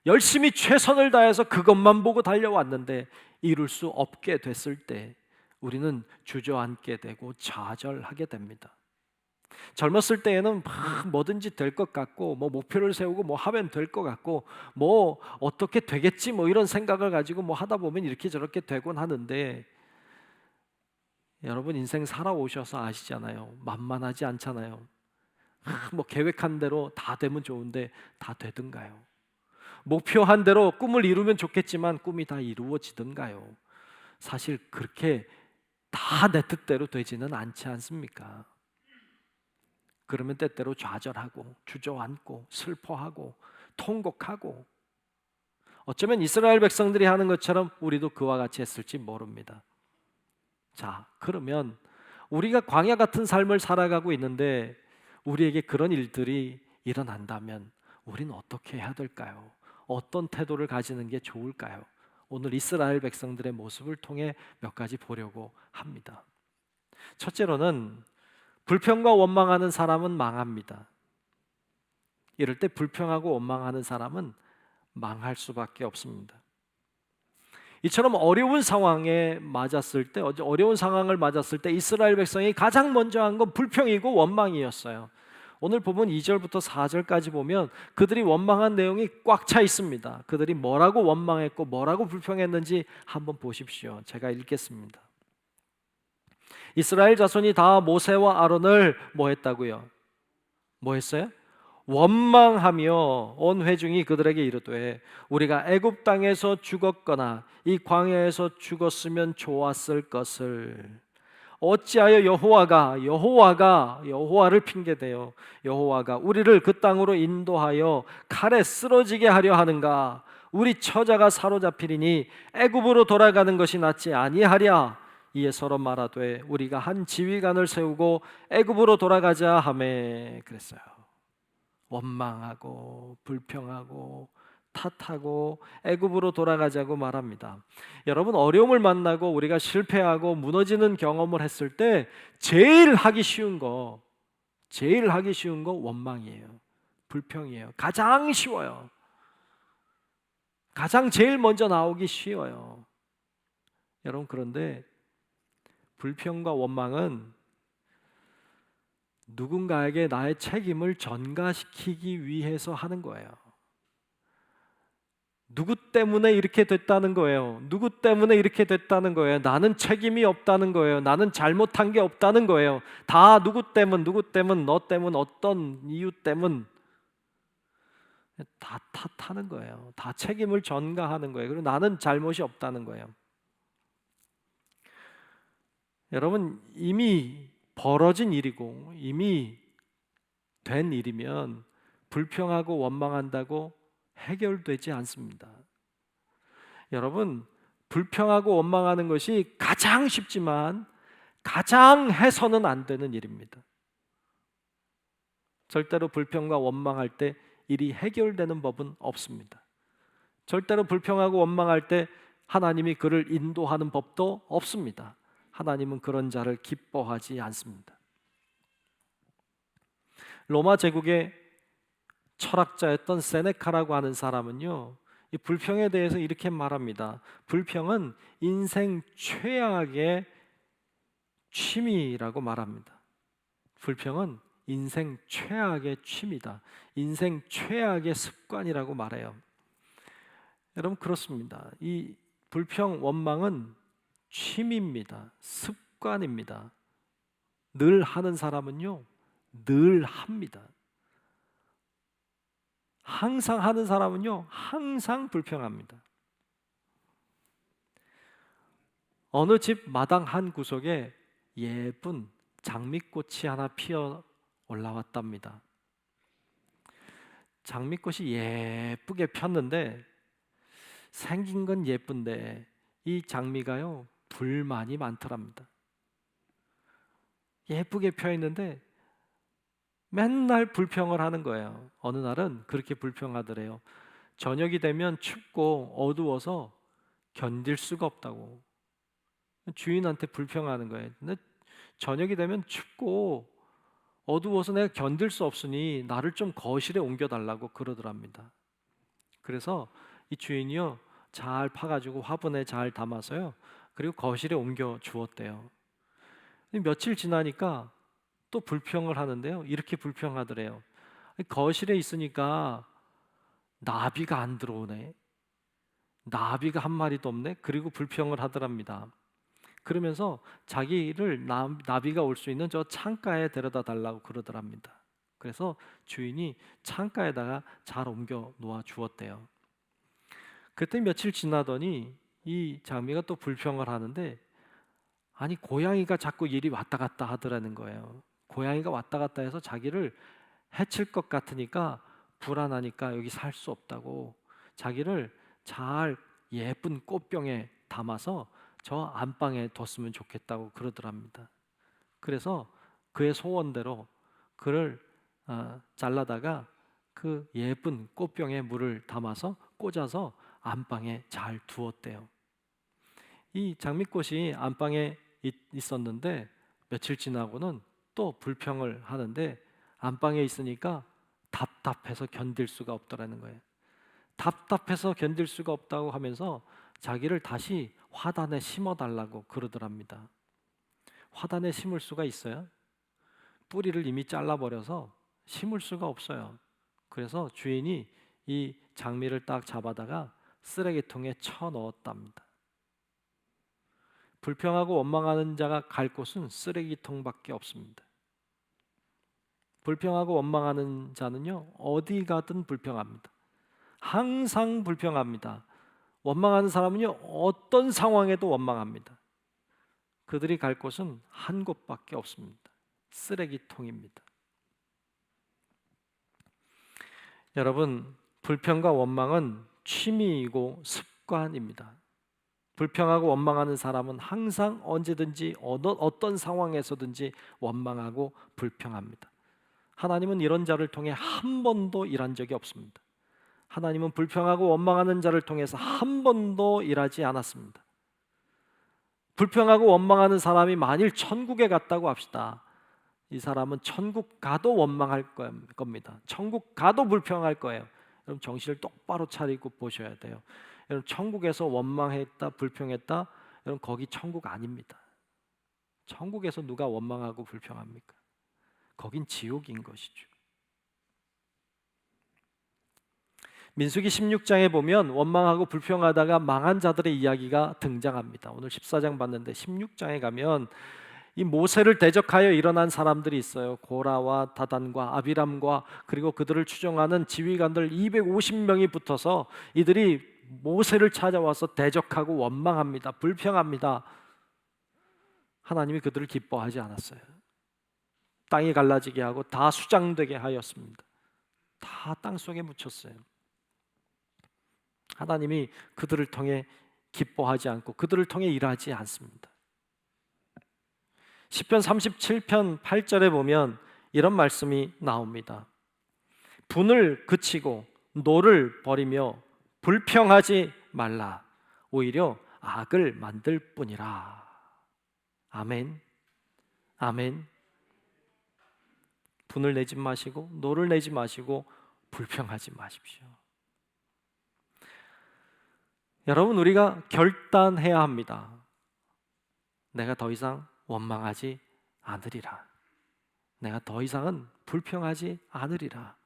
열심히 최선을 다해서 그것만 보고 달려왔는데 이룰 수 없게 됐을 때 우리는 주저앉게 되고 좌절하게 됩니다. 젊었을 때에는 막 뭐든지 될 것 같고 뭐 목표를 세우고 뭐 하면 될 것 같고 뭐 어떻게 되겠지 뭐 이런 생각을 가지고 뭐 하다 보면 이렇게 저렇게 되곤 하는데, 여러분 인생 살아오셔서 아시잖아요. 만만하지 않잖아요. 뭐 계획한 대로 다 되면 좋은데 다 되든가요? 목표한 대로 꿈을 이루면 좋겠지만 꿈이 다 이루어지든가요? 사실 그렇게 다 내 뜻대로 되지는 않지 않습니까? 그러면 때때로 좌절하고 주저앉고 슬퍼하고 통곡하고, 어쩌면 이스라엘 백성들이 하는 것처럼 우리도 그와 같이 했을지 모릅니다. 자, 그러면 우리가 광야 같은 삶을 살아가고 있는데 우리에게 그런 일들이 일어난다면 우리는 어떻게 해야 될까요? 어떤 태도를 가지는 게 좋을까요? 오늘 이스라엘 백성들의 모습을 통해 몇 가지 보려고 합니다. 첫째로는 불평과 원망하는 사람은 망합니다. 이럴 때 불평하고 원망하는 사람은 망할 수밖에 없습니다. 이처럼 어려운 상황을 맞았을 때 이스라엘 백성이 가장 먼저 한 건 불평이고 원망이었어요. 오늘 보면 2절부터 4절까지 보면 그들이 원망한 내용이 꽉 차 있습니다. 그들이 뭐라고 원망했고 뭐라고 불평했는지 한번 보십시오. 제가 읽겠습니다. 이스라엘 자손이 다 모세와 아론을 뭐 했다고요? 뭐 했어요? 원망하며 온 회중이 그들에게 이르되 우리가 애굽 땅에서 죽었거나 이 광야에서 죽었으면 좋았을 것을 어찌하여 여호와를 핑계대요 여호와가 우리를 그 땅으로 인도하여 칼에 쓰러지게 하려 하는가? 우리 처자가 사로잡히리니 애굽으로 돌아가는 것이 낫지 아니하랴. 이에 서로 말하되 우리가 한 지휘관을 세우고 애굽으로 돌아가자 하매 그랬어요. 원망하고 불평하고 탓하고 애굽으로 돌아가자고 말합니다. 여러분, 어려움을 만나고 우리가 실패하고 무너지는 경험을 했을 때 제일 하기 쉬운 거 원망이에요. 불평이에요. 가장 쉬워요. 가장 제일 먼저 나오기 쉬워요. 여러분, 그런데 불평과 원망은 누군가에게 나의 책임을 전가시키기 위해서 하는 거예요. 누구 때문에 이렇게 됐다는 거예요. 누구 때문에 이렇게 됐다는 거예요. 나는 책임이 없다는 거예요. 나는 잘못한 게 없다는 거예요. 다 누구 때문, 너 때문, 어떤 이유 때문 다 탓하는 거예요. 다 책임을 전가하는 거예요. 그리고 나는 잘못이 없다는 거예요. 여러분, 이미 벌어진 일이고 이미 된 일이면 불평하고 원망한다고 해결되지 않습니다. 여러분, 불평하고 원망하는 것이 가장 쉽지만 가장 해서는 안 되는 일입니다. 절대로 불평과 원망할 때 일이 해결되는 법은 없습니다. 절대로 불평하고 원망할 때 하나님이 그를 인도하는 법도 없습니다. 하나님은 그런 자를 기뻐하지 않습니다. 로마 제국의 철학자였던 세네카라고 하는 사람은요, 이 불평에 대해서 이렇게 말합니다. 불평은 인생 최악의 취미라고 말합니다. 불평은 인생 최악의 취미다. 인생 최악의 습관이라고 말해요. 여러분, 그렇습니다. 이 불평, 원망은 취미입니다. 습관입니다. 늘 하는 사람은요, 늘 합니다. 항상 하는 사람은요, 항상 불평합니다. 어느 집 마당 한 구석에 예쁜 장미꽃이 하나 피어 올라왔답니다. 장미꽃이 예쁘게 폈는데 생긴 건 예쁜데 이 장미가요, 불만이 많더랍니다. 예쁘게 펴 있는데 맨날 불평을 하는 거예요. 어느 날은 그렇게 불평하더래요. 저녁이 되면 춥고 어두워서 견딜 수가 없다고 주인한테 불평하는 거예요. 근데 저녁이 되면 춥고 어두워서 내가 견딜 수 없으니 나를 좀 거실에 옮겨달라고 그러더랍니다. 그래서 이 주인이요, 잘 파가지고 화분에 잘 담아서요, 그리고 거실에 옮겨 주었대요. 며칠 지나니까 또 불평을 하는데요, 이렇게 불평하더래요. 거실에 있으니까 나비가 안 들어오네. 나비가 한 마리도 없네. 그리고 불평을 하더랍니다. 그러면서 자기를 나비가 올 수 있는 저 창가에 데려다 달라고 그러더랍니다. 그래서 주인이 창가에다가 잘 옮겨 놓아 주었대요. 그때 며칠 지나더니 이 장미가 또 불평을 하는데, 아니 고양이가 자꾸 이리 왔다 갔다 하더라는 거예요. 고양이가 왔다 갔다 해서 자기를 해칠 것 같으니까 불안하니까 여기 살 수 없다고 자기를 잘 예쁜 꽃병에 담아서 저 안방에 뒀으면 좋겠다고 그러더랍니다. 그래서 그의 소원대로 그를 잘라다가 그 예쁜 꽃병에 물을 담아서 꽂아서 안방에 잘 두었대요. 이 장미꽃이 안방에 있었는데 며칠 지나고는 또 불평을 하는데 안방에 있으니까 답답해서 견딜 수가 없더라는 거예요. 답답해서 견딜 수가 없다고 하면서 자기를 다시 화단에 심어달라고 그러더랍니다. 화단에 심을 수가 있어요? 뿌리를 이미 잘라버려서 심을 수가 없어요. 그래서 주인이 이 장미를 딱 잡아다가 쓰레기통에 쳐넣었답니다. 불평하고 원망하는 자가 갈 곳은 쓰레기통밖에 없습니다. 불평하고 원망하는 자는요, 어디 가든 불평합니다. 항상 불평합니다. 원망하는 사람은요, 어떤 상황에도 원망합니다. 그들이 갈 곳은 한 곳밖에 없습니다. 쓰레기통입니다. 여러분, 불평과 원망은 취미이고 습관입니다. 불평하고 원망하는 사람은 항상 언제든지 어떤 상황에서든지 원망하고 불평합니다. 하나님은 이런 자를 통해 한 번도 일한 적이 없습니다. 하나님은 불평하고 원망하는 자를 통해서 한 번도 일하지 않았습니다. 불평하고 원망하는 사람이 만일 천국에 갔다고 합시다. 이 사람은 천국 가도 원망할 겁니다. 천국 가도 불평할 거예요. 여러분 정신을 똑바로 차리고 보셔야 돼요. 여러분 천국에서 원망했다, 불평했다, 여러분 거기 천국 아닙니다. 천국에서 누가 원망하고 불평합니까? 거긴 지옥인 것이죠. 민수기 16장에 보면 원망하고 불평하다가 망한 자들의 이야기가 등장합니다. 오늘 14장 봤는데 16장에 가면 이 모세를 대적하여 일어난 사람들이 있어요. 고라와 다단과 아비람과 그리고 그들을 추종하는 지휘관들 250명이 붙어서 이들이 모세를 찾아와서 대적하고 원망합니다. 불평합니다. 하나님이 그들을 기뻐하지 않았어요. 땅이 갈라지게 하고 다 수장되게 하였습니다. 다 땅속에 묻혔어요. 하나님이 그들을 통해 기뻐하지 않고 그들을 통해 일하지 않습니다. 시편 37편 8절에 보면 이런 말씀이 나옵니다. 분을 그치고 노를 버리며 불평하지 말라. 오히려 악을 만들 뿐이라. 아멘. 아멘. 분을 내지 마시고 노를 내지 마시고 불평하지 마십시오. 여러분, 우리가 결단해야 합니다. 내가 더 이상 원망하지 않으리라. 내가 더 이상은 불평하지 않으리라.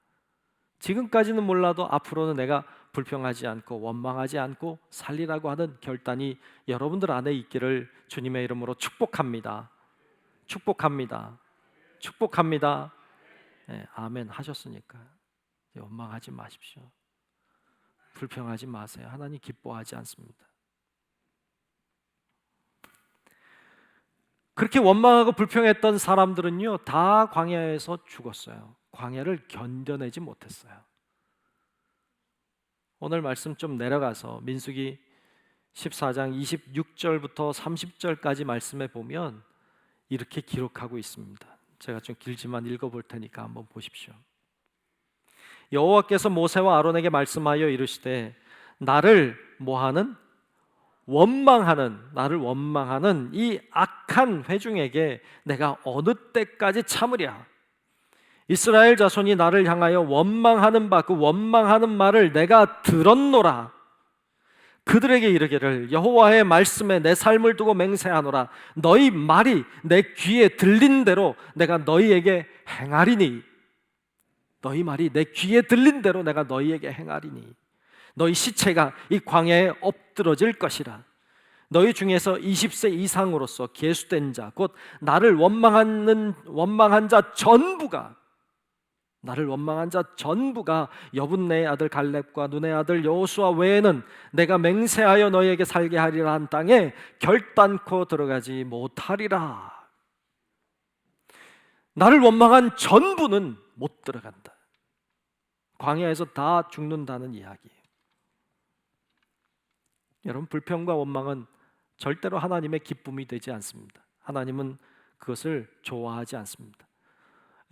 지금까지는 몰라도 앞으로는 내가 불평하지 않고 원망하지 않고 살리라고 하는 결단이 여러분들 안에 있기를 주님의 이름으로 축복합니다. 축복합니다. 축복합니다. 네, 아멘 하셨으니까 원망하지 마십시오. 불평하지 마세요. 하나님 기뻐하지 않습니다. 그렇게 원망하고 불평했던 사람들은요, 다 광야에서 죽었어요. 광야를 견뎌내지 못했어요. 오늘 말씀 좀 내려가서 민수기 14장 26절부터 30절까지 말씀에 보면 이렇게 기록하고 있습니다. 제가 좀 길지만 읽어볼 테니까 한번 보십시오. 여호와께서 모세와 아론에게 말씀하여 이르시되 나를 뭐하는? 나를 원망하는 이 악한 회중에게 내가 어느 때까지 참으랴? 이스라엘 자손이 나를 향하여 원망하는 바 그 원망하는 말을 내가 들었노라. 그들에게 이르기를 여호와의 말씀에 내 삶을 두고 맹세하노라. 너희 말이 내 귀에 들린 대로 내가 너희에게 행하리니. 너희 말이 내 귀에 들린 대로 내가 너희에게 행하리니. 너희 시체가 이 광야에 엎드러질 것이라. 너희 중에서 20세 이상으로서 계수된 자 곧 나를 원망한 자 전부가 여분네의 아들 갈렙과 눈의 아들 여호수아 외에는 내가 맹세하여 너희에게 살게 하리라 한 땅에 결단코 들어가지 못하리라. 나를 원망한 전부는 못 들어간다. 광야에서 다 죽는다는 이야기예요. 여러분, 불평과 원망은 절대로 하나님의 기쁨이 되지 않습니다. 하나님은 그것을 좋아하지 않습니다.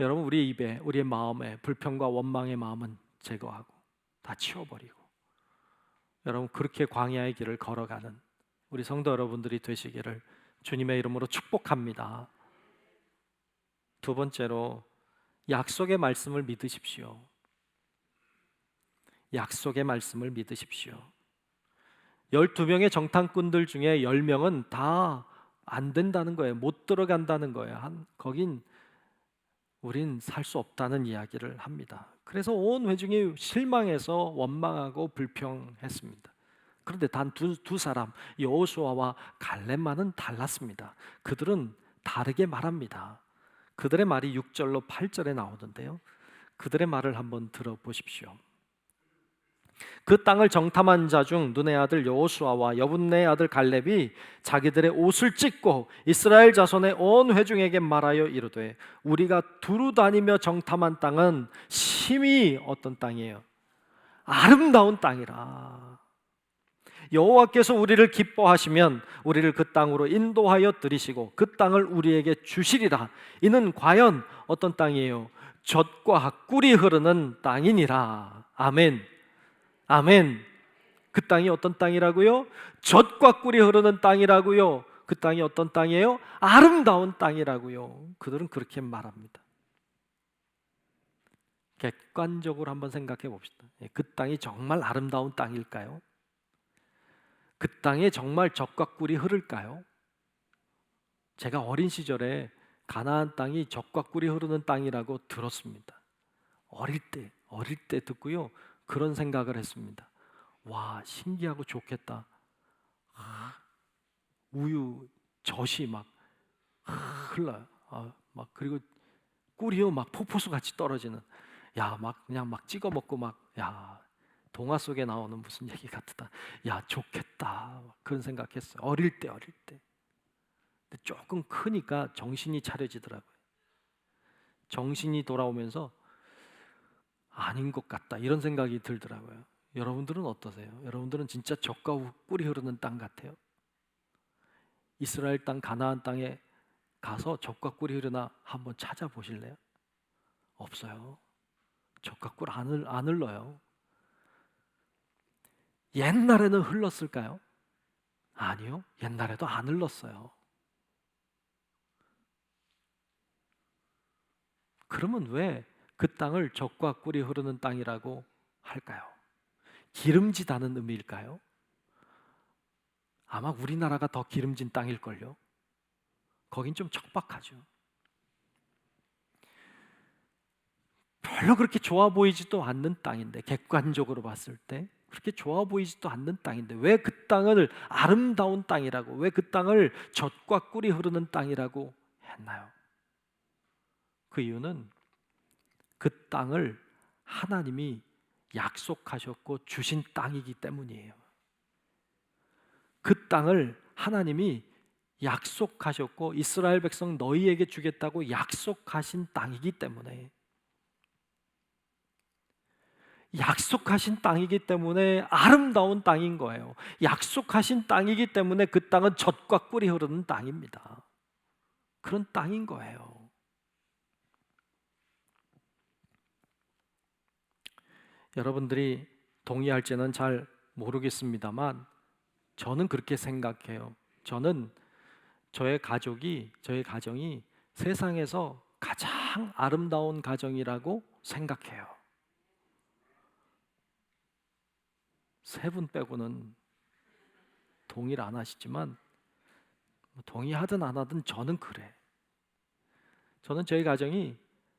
여러분, 우리의 입에, 우리의 마음에 불평과 원망의 마음은 제거하고 다 치워버리고 여러분, 그렇게 광야의 길을 걸어가는 우리 성도 여러분들이 되시기를 주님의 이름으로 축복합니다. 두 번째로, 약속의 말씀을 믿으십시오. 약속의 말씀을 믿으십시오. 12명의 정탐꾼들 중에 10명은 다 안 된다는 거예요. 못 들어간다는 거예요. 거긴 우린 살 수 없다는 이야기를 합니다. 그래서 온 회중이 실망해서 원망하고 불평했습니다. 그런데 단 두 사람, 여호수아와 갈렙만은 달랐습니다. 그들은 다르게 말합니다. 그들의 말이 6절로 8절에 나오는데요, 그들의 말을 한번 들어보십시오. 그 땅을 정탐한 자 중 눈의 아들 여호수아와 여분네의 아들 갈렙이 자기들의 옷을 찢고 이스라엘 자손의 온 회중에게 말하여 이르되, 우리가 두루 다니며 정탐한 땅은 심히 어떤 땅이에요? 아름다운 땅이라. 여호와께서 우리를 기뻐하시면 우리를 그 땅으로 인도하여 들이시고 그 땅을 우리에게 주시리라. 이는 과연 어떤 땅이에요? 젖과 꿀이 흐르는 땅이니라. 아멘. 아멘. 그 땅이 어떤 땅이라고요? 젖과 꿀이 흐르는 땅이라고요. 그 땅이 어떤 땅이에요? 아름다운 땅이라고요. 그들은 그렇게 말합니다. 객관적으로 한번 생각해 봅시다. 그 땅이 정말 아름다운 땅일까요? 그 땅에 정말 젖과 꿀이 흐를까요? 제가 어린 시절에 가나안 땅이 젖과 꿀이 흐르는 땅이라고 들었습니다. 어릴 때 듣고요, 그런 생각을 했습니다. 와, 신기하고 좋겠다. 우유 젖이 막 흘러요. 막 그리고 꿀이요 막 폭포수 같이 떨어지는. 야, 막 그냥 막 찍어 먹고 막, 야, 동화 속에 나오는 무슨 얘기 같다. 야, 좋겠다. 그런 생각했어요. 어릴 때. 근데 조금 크니까 정신이 차려지더라고요. 정신이 돌아오면서 아닌 것 같다, 이런 생각이 들더라고요. 여러분들은 어떠세요? 여러분들은 진짜 젖과 꿀이 흐르는 땅 같아요? 이스라엘 땅, 가나안 땅에 가서 젖과 꿀이 흐르나 한번 찾아보실래요? 없어요. 젖과 꿀 안 흘러요. 옛날에는 흘렀을까요? 아니요, 옛날에도 안 흘렀어요. 그러면 왜 그 땅을 젖과 꿀이 흐르는 땅이라고 할까요? 기름지다는 의미일까요? 아마 우리나라가 더 기름진 땅일걸요. 거긴 좀 척박하죠. 별로 그렇게 좋아 보이지도 않는 땅인데, 객관적으로 봤을 때 그렇게 좋아 보이지도 않는 땅인데 왜 그 땅을 아름다운 땅이라고, 왜 그 땅을 젖과 꿀이 흐르는 땅이라고 했나요? 그 이유는 그 땅을 하나님이 약속하셨고 주신 땅이기 때문이에요. 그 땅을 하나님이 약속하셨고 이스라엘 백성 너희에게 주겠다고 약속하신 땅이기 때문에, 약속하신 땅이기 때문에 아름다운 땅인 거예요. 약속하신 땅이기 때문에 그 땅은 젖과 꿀이 흐르는 땅입니다. 그런 땅인 거예요. 여러분들이 동의할지는 잘 모르겠습니다만 저는 그렇게 생각해요. 저는 저희 가정이 세상에서 가장 아름다운 가정이라고 생각해요. 세 분 빼고는 동의를 안 하시지만 동의하든 안 하든 저는 그래. 저는 저희 가정이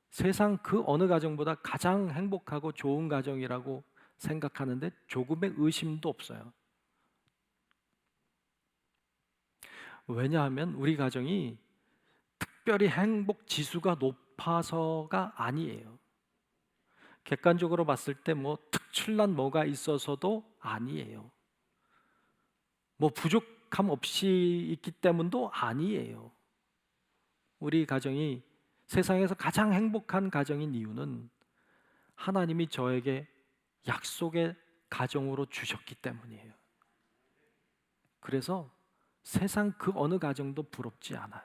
세상 그 어느 가정보다 가장 행복하고 좋은 가정이라고 생각하는데 조금의 의심도 없어요. 왜냐하면 우리 가정이 특별히 행복 지수가 높아서가 아니에요. 객관적으로 봤을 때 뭐 특출난 뭐가 있어서도 아니에요. 뭐 부족함 없이 있기 때문도 아니에요. 우리 가정이 세상에서 가장 행복한 가정인 이유는 하나님이 저에게 약속의 가정으로 주셨기 때문이에요. 그래서 세상 그 어느 가정도 부럽지 않아요.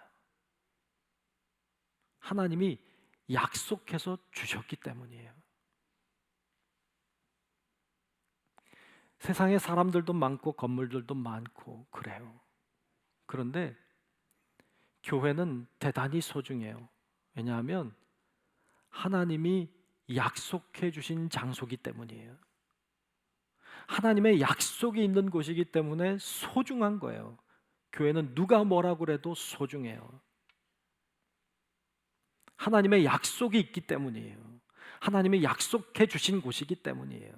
하나님이 약속해서 주셨기 때문이에요. 세상에 사람들도 많고 건물들도 많고 그래요. 그런데 교회는 대단히 소중해요. 왜냐하면 하나님이 약속해 주신 장소이기 때문이에요. 하나님의 약속이 있는 곳이기 때문에 소중한 거예요. 교회는 누가 뭐라고 그래도 소중해요. 하나님의 약속이 있기 때문이에요. 하나님이 약속해 주신 곳이기 때문이에요.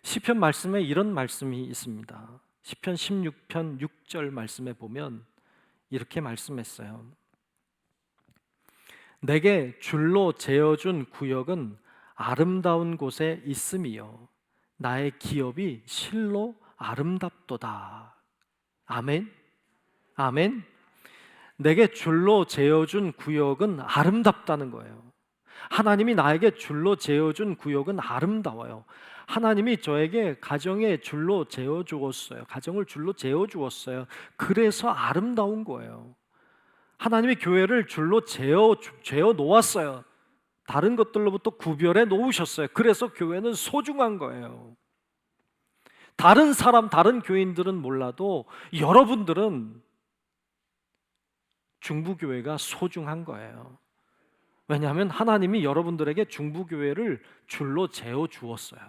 시편 말씀에 이런 말씀이 있습니다. 시편 16편 6절 말씀에 보면 이렇게 말씀했어요. 내게 줄로 재어준 구역은 아름다운 곳에 있음이요 나의 기업이 실로 아름답도다. 아멘. 아멘. 내게 줄로 재어준 구역은 아름답다는 거예요. 하나님이 나에게 줄로 재어준 구역은 아름다워요. 하나님이 저에게 가정에 줄로 재어 주었어요. 가정을 줄로 재어 주었어요. 그래서 아름다운 거예요. 하나님이 교회를 줄로 재어 놓았어요. 다른 것들로부터 구별해 놓으셨어요. 그래서 교회는 소중한 거예요. 다른 사람, 다른 교인들은 몰라도 여러분들은 중부교회가 소중한 거예요. 왜냐하면 하나님이 여러분들에게 중부교회를 줄로 재어 주었어요.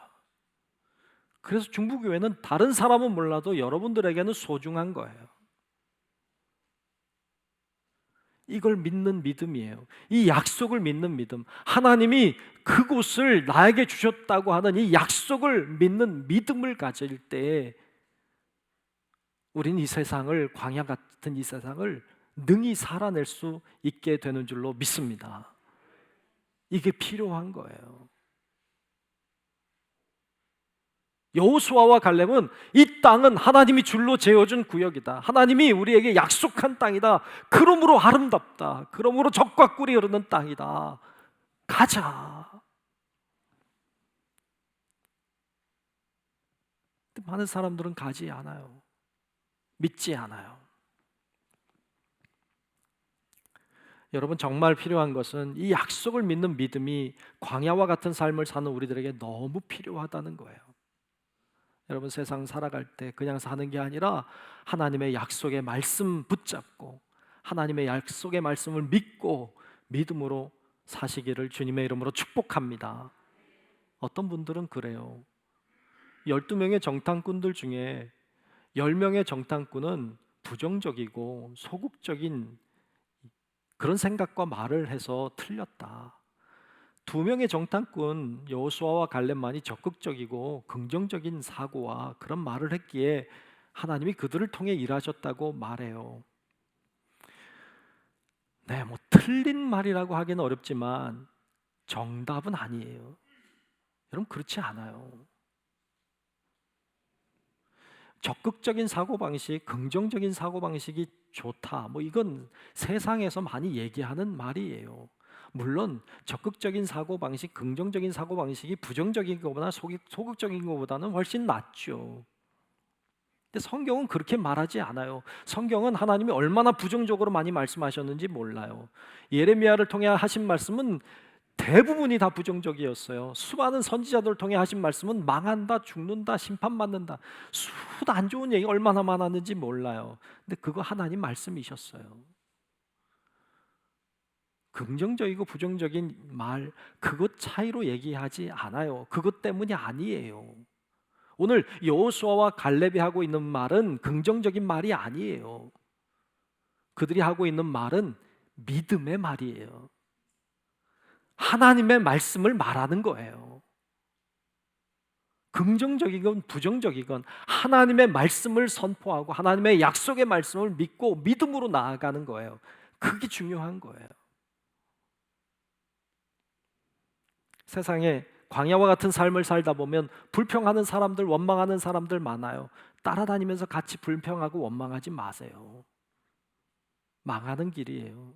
그래서 중부교회는 다른 사람은 몰라도 여러분들에게는 소중한 거예요. 이걸 믿는 믿음이에요. 이 약속을 믿는 믿음. 하나님이 그곳을 나에게 주셨다고 하는 이 약속을 믿는 믿음을 가질 때 우린 이 세상을, 광야 같은 이 세상을 능히 살아낼 수 있게 되는 줄로 믿습니다. 이게 필요한 거예요. 여호수아와 갈렙은 이 땅은 하나님이 줄로 재어준 구역이다. 하나님이 우리에게 약속한 땅이다. 그러므로 아름답다. 그러므로 젖과 꿀이 흐르는 땅이다. 가자. 근데 많은 사람들은 가지 않아요. 믿지 않아요. 여러분, 정말 필요한 것은 이 약속을 믿는 믿음이 광야와 같은 삶을 사는 우리들에게 너무 필요하다는 거예요. 여러분, 세상 살아갈 때 그냥 사는 게 아니라 하나님의 약속의 말씀 붙잡고 하나님의 약속의 말씀을 믿고 믿음으로 사시기를 주님의 이름으로 축복합니다. 어떤 분들은 그래요. 12명의 정탐꾼들 중에 10명의 정탐꾼은 부정적이고 소극적인 그런 생각과 말을 해서 틀렸다. 2명의 정탐꾼 여호수아와 갈렙만이 적극적이고 긍정적인 사고와 그런 말을 했기에 하나님이 그들을 통해 일하셨다고 말해요. 네, 뭐 틀린 말이라고 하기는 어렵지만 정답은 아니에요. 여러분, 그렇지 않아요. 적극적인 사고방식, 긍정적인 사고방식이 좋다. 뭐 이건 세상에서 많이 얘기하는 말이에요. 물론 적극적인 사고방식, 긍정적인 사고방식이 부정적인 것보다 소극적인 것보다는 훨씬 낫죠. 근데 성경은 그렇게 말하지 않아요. 성경은 하나님이 얼마나 부정적으로 많이 말씀하셨는지 몰라요. 예레미야를 통해 하신 말씀은 대부분이 다 부정적이었어요. 수많은 선지자들을 통해 하신 말씀은 망한다, 죽는다, 심판받는다, 수도 안 좋은 얘기가 얼마나 많았는지 몰라요. 근데 그거 하나님 말씀이셨어요. 긍정적이고 부정적인 말, 그것 차이로 얘기하지 않아요. 그것 때문이 아니에요. 오늘 여호수아와 갈렙이 하고 있는 말은 긍정적인 말이 아니에요. 그들이 하고 있는 말은 믿음의 말이에요. 하나님의 말씀을 말하는 거예요. 긍정적이건 부정적이건 하나님의 말씀을 선포하고 하나님의 약속의 말씀을 믿고 믿음으로 나아가는 거예요. 그게 중요한 거예요. 세상에 광야와 같은 삶을 살다 보면 불평하는 사람들, 원망하는 사람들 많아요. 따라다니면서 같이 불평하고 원망하지 마세요. 망하는 길이에요.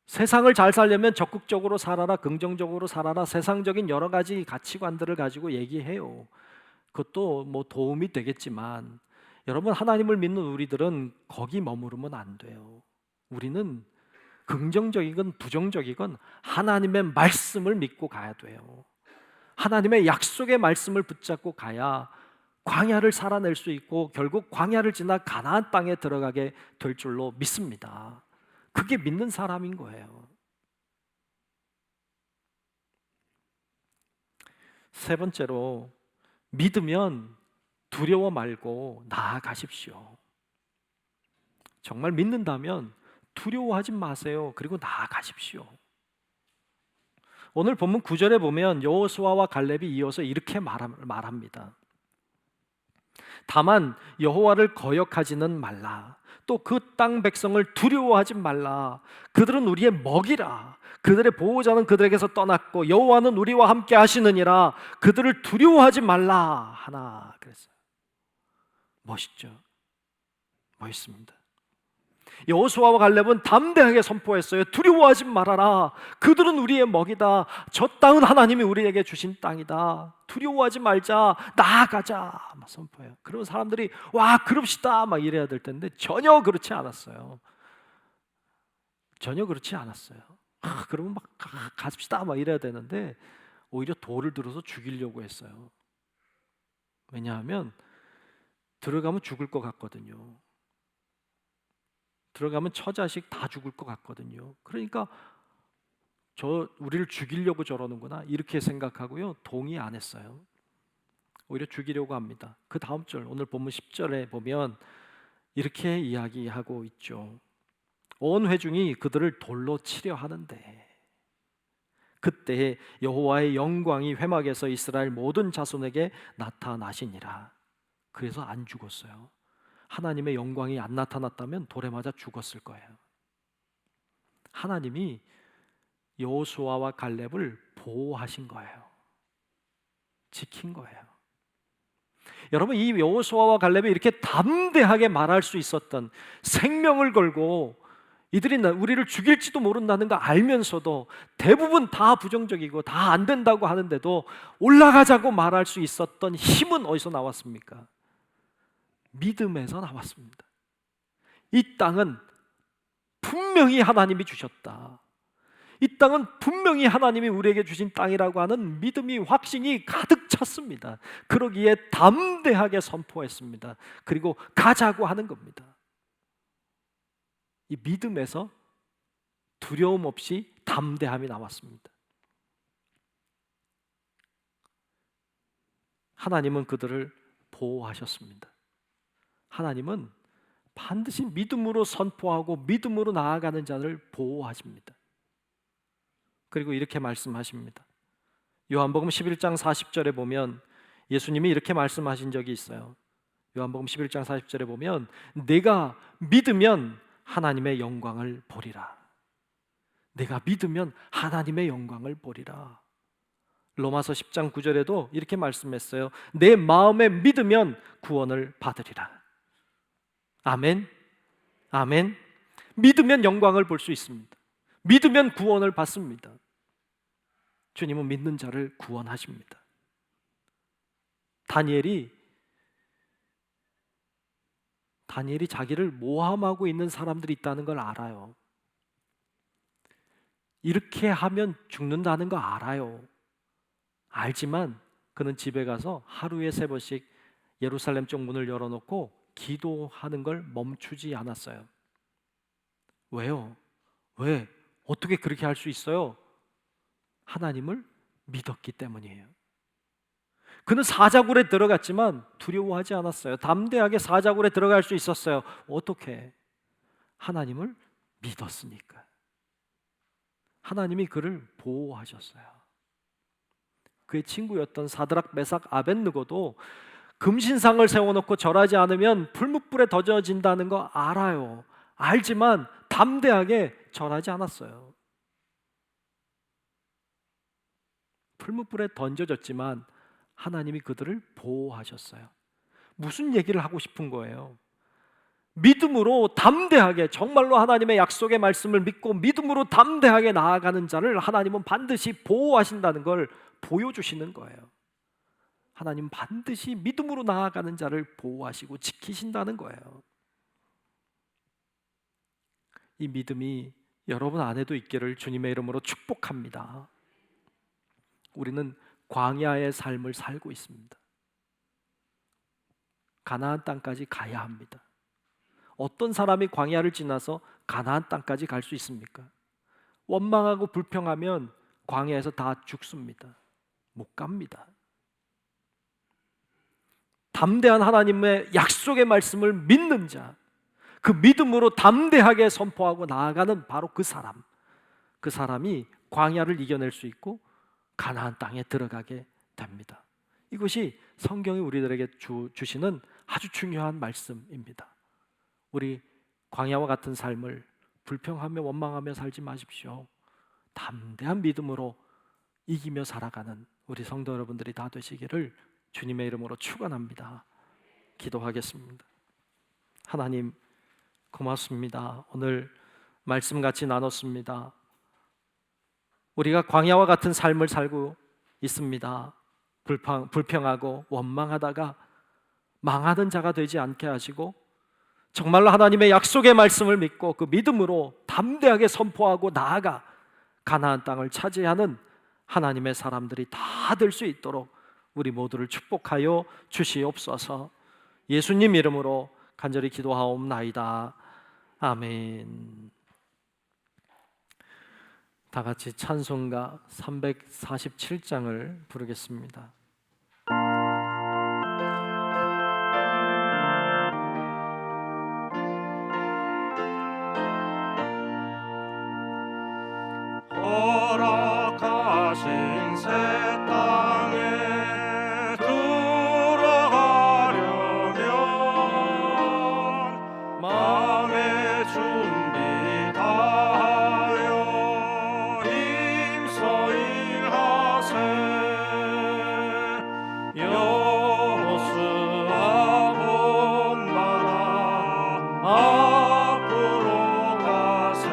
세상을 잘 살려면 적극적으로 살아라, 긍정적으로 살아라, 세상적인 여러 가지 가치관들을 가지고 얘기해요. 그것도 뭐 도움이 되겠지만 여러분, 하나님을 믿는 우리들은 거기 머무르면 안 돼요. 우리는 긍정적이건 부정적이건 하나님의 말씀을 믿고 가야 돼요. 하나님의 약속의 말씀을 붙잡고 가야 광야를 살아낼 수 있고 결국 광야를 지나 가나안 땅에 들어가게 될 줄로 믿습니다. 그게 믿는 사람인 거예요. 세 번째로, 믿으면 두려워 말고 나아가십시오. 정말 믿는다면 두려워하지 마세요. 그리고 나아가십시오. 오늘 본문 9절에 보면 여호수아와 갈렙이 이어서 이렇게 말합니다. 다만 여호와를 거역하지는 말라. 또 그 땅 백성을 두려워하지 말라. 그들은 우리의 먹이라. 그들의 보호자는 그들에게서 떠났고 여호와는 우리와 함께 하시느니라. 그들을 두려워하지 말라 하나 그랬어요. 멋있죠? 멋있습니다. 여호수아와 갈렙은 담대하게 선포했어요. 두려워하지 말아라. 그들은 우리의 먹이다. 저 땅은 하나님이 우리에게 주신 땅이다. 두려워하지 말자. 나아가자. 막 선포해요. 그러면 사람들이 와 그럽시다 막 이래야 될 텐데 전혀 그렇지 않았어요. 전혀 그렇지 않았어요. 그러면 막 갑시다 막 이래야 되는데 오히려 돌을 들어서 죽이려고 했어요. 왜냐하면 들어가면 죽을 것 같거든요. 들어가면 처자식 다 죽을 것 같거든요. 그러니까 우리를 죽이려고 저러는구나 이렇게 생각하고요, 동의 안 했어요. 오히려 죽이려고 합니다. 그 다음 절, 오늘 본문 10절에 보면 이렇게 이야기하고 있죠. 온 회중이 그들을 돌로 치려 하는데 그때 여호와의 영광이 회막에서 이스라엘 모든 자손에게 나타나시니라. 그래서 안 죽었어요. 하나님의 영광이 안 나타났다면 돌에 맞아 죽었을 거예요. 하나님이 여호수아와 갈렙을 보호하신 거예요. 지킨 거예요. 여러분, 이 여호수아와 갈렙이 이렇게 담대하게 말할 수 있었던, 생명을 걸고 이들이 우리를 죽일지도 모른다는 거 알면서도 대부분 다 부정적이고 다 안 된다고 하는데도 올라가자고 말할 수 있었던 힘은 어디서 나왔습니까? 믿음에서 나왔습니다. 이 땅은 분명히 하나님이 주셨다. 이 땅은 분명히 하나님이 우리에게 주신 땅이라고 하는 믿음이, 확신이 가득 찼습니다. 그러기에 담대하게 선포했습니다. 그리고 가자고 하는 겁니다. 이 믿음에서 두려움 없이 담대함이 나왔습니다. 하나님은 그들을 보호하셨습니다. 하나님은 반드시 믿음으로 선포하고 믿음으로 나아가는 자를 보호하십니다. 그리고 이렇게 말씀하십니다. 요한복음 11장 40절에 보면 예수님이 이렇게 말씀하신 적이 있어요. 요한복음 11장 40절에 보면 내가 믿으면 하나님의 영광을 보리라. 내가 믿으면 하나님의 영광을 보리라. 로마서 10장 9절에도 이렇게 말씀했어요. 내 마음에 믿으면 구원을 받으리라. 아멘. 아멘. 믿으면 영광을 볼 수 있습니다. 믿으면 구원을 받습니다. 주님은 믿는 자를 구원하십니다. 다니엘이 자기를 모함하고 있는 사람들이 있다는 걸 알아요. 이렇게 하면 죽는다는 거 알아요. 알지만 그는 집에 가서 하루에 3번씩 예루살렘 쪽 문을 열어놓고 기도하는 걸 멈추지 않았어요. 왜요? 왜? 어떻게 그렇게 할 수 있어요? 하나님을 믿었기 때문이에요. 그는 사자굴에 들어갔지만 두려워하지 않았어요. 담대하게 사자굴에 들어갈 수 있었어요. 어떻게? 하나님을 믿었으니까. 하나님이 그를 보호하셨어요. 그의 친구였던 사드락, 메삭, 아벳느고도 금신상을 세워놓고 절하지 않으면 불뭇불에 던져진다는 거 알아요. 알지만 담대하게 절하지 않았어요. 풀무불에 던져졌지만 하나님이 그들을 보호하셨어요. 무슨 얘기를 하고 싶은 거예요? 믿음으로 담대하게, 정말로 하나님의 약속의 말씀을 믿고 믿음으로 담대하게 나아가는 자를 하나님은 반드시 보호하신다는 걸 보여주시는 거예요. 하나님 반드시 믿음으로 나아가는 자를 보호하시고 지키신다는 거예요. 이 믿음이 여러분 안에도 있기를 주님의 이름으로 축복합니다. 우리는 광야의 삶을 살고 있습니다. 가나안 땅까지 가야 합니다. 어떤 사람이 광야를 지나서 가나안 땅까지 갈 수 있습니까? 원망하고 불평하면 광야에서 다 죽습니다. 못 갑니다. 담대한 하나님의 약속의 말씀을 믿는 자, 그 믿음으로 담대하게 선포하고 나아가는 바로 그 사람이 광야를 이겨낼 수 있고 가나안 땅에 들어가게 됩니다. 이것이 성경이 우리들에게 주시는 아주 중요한 말씀입니다. 우리 광야와 같은 삶을 불평하며 원망하며 살지 마십시오. 담대한 믿음으로 이기며 살아가는 우리 성도 여러분들이 다 되시기를 주님의 이름으로 축원합니다. 기도하겠습니다. 하나님 고맙습니다. 오늘 말씀 같이 나눴습니다. 우리가 광야와 같은 삶을 살고 있습니다. 불평하고 원망하다가 망하는 자가 되지 않게 하시고 정말로 하나님의 약속의 말씀을 믿고 그 믿음으로 담대하게 선포하고 나아가 가나안 땅을 차지하는 하나님의 사람들이 다 될 수 있도록 우리 모두를 축복하여 주시옵소서. 예수님 이름으로 간절히 기도하옵나이다. 아멘. 다 같이 찬송가 347장을 부르겠습니다. 허락하신 새 땅에 들어가려면 마음의 준비 다하여 힘써 일하세. 여호수아 본받아 앞으로 가세.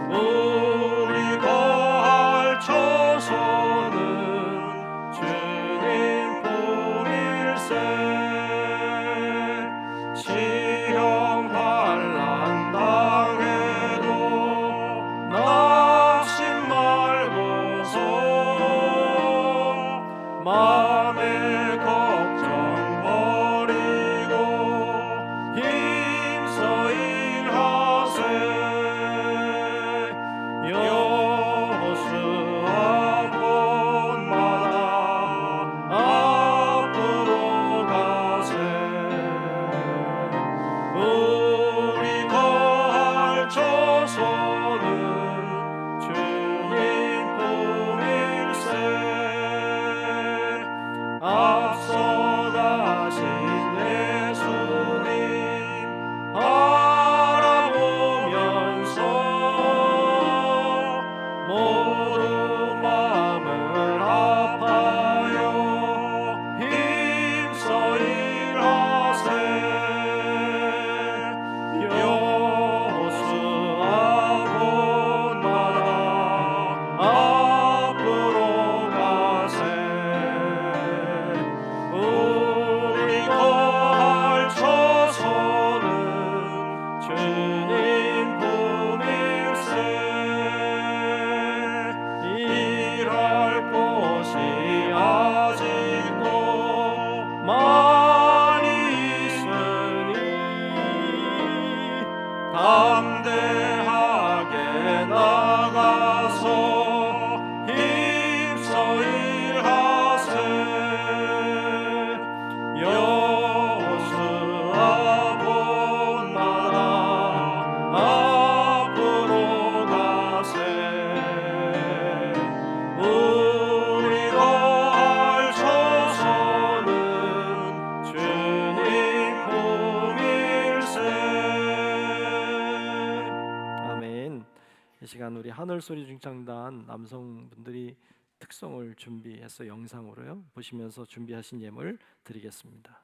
우리 거할 처소는 주님 보일세. 시험 환난 당해도 낙심 말고서 마음의 걱정 버리고 힘써 일하세. 여호수아 본받아 앞으로 가세. 우리 거할 처소는 주님 보일세. 앞서 가신 예수님 알아보면서 모든 마음을 아파요 힘써 일하세. 여호수아 본받아 앞으로 가세. 우리 거할 처소는 주님 보일세. 일할 곳이 아직도 많이 있으니 담대하게 나가서 힘써 일하세. 여호수아 본받아 앞으로 가세. 우리 거할 처소는 주님 보일세. 아멘. 이 시간 우리 하늘소리 중창단 남성분들이 특성을 준비해서 영상으로요 보시면서 준비하신 예물 드리겠습니다.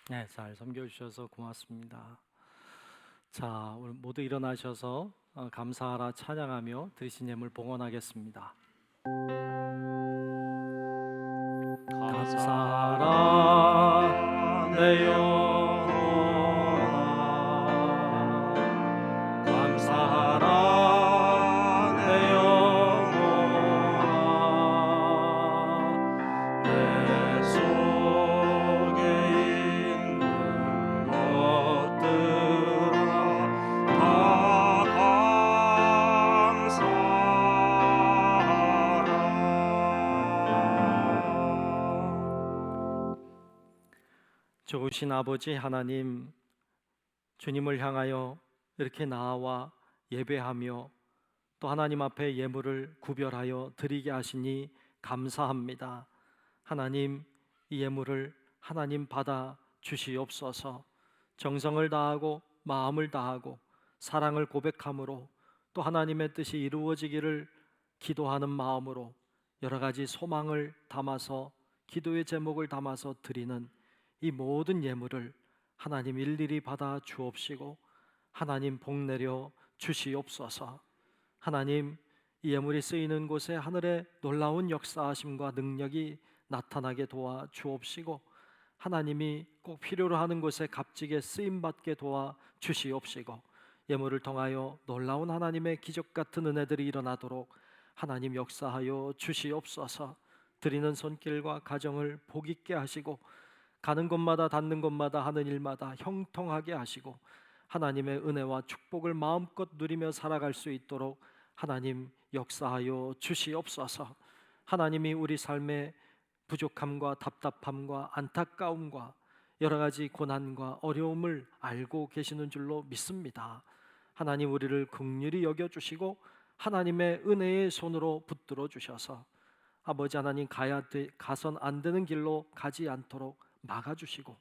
네, 잘 섬겨주셔서 고맙습니다. 자, 오늘 모두 일어나셔서 감사하라 찬양하며 드리신 예물 봉헌하겠습니다. 감사하라 내 영혼아, 감사하라 내 영혼아, 내 속에 있는 것들아 다 감사하라. 좋으신 아버지 하나님, 주님을 향하여 이렇게 나와 예배하며 또 하나님 앞에 예물을 구별하여 드리게 하시니 감사합니다. 하나님, 이 예물을 하나님 받아 주시옵소서. 정성을 다하고 마음을 다하고 사랑을 고백함으로 또 하나님의 뜻이 이루어지기를 기도하는 마음으로 여러 가지 소망을 담아서 기도의 제목을 담아서 드리는 이 모든 예물을 하나님 일일이 받아 주옵시고 하나님 복 내려 주시옵소서. 하나님, 이 예물이 쓰이는 곳에 하늘의 놀라운 역사하심과 능력이 나타나게 도와 주옵시고 하나님이 꼭 필요로 하는 곳에 값지게 쓰임받게 도와 주시옵시고 예물을 통하여 놀라운 하나님의 기적 같은 은혜들이 일어나도록 하나님 역사하여 주시옵소서. 드리는 손길과 가정을 복 있게 하시고 가는 곳마다 닿는 곳마다 하는 일마다 형통하게 하시고 하나님의 은혜와 축복을 마음껏 누리며 살아갈 수 있도록 하나님 역사하여 주시옵소서. 하나님이 우리 삶의 부족함과 답답함과 안타까움과 여러 가지 고난과 어려움을 알고 계시는 줄로 믿습니다. 하나님 우리를 긍휼히 여겨주시고 하나님의 은혜의 손으로 붙들어 주셔서 아버지 하나님 가선 안 되는 길로 가지 않도록 막아주시고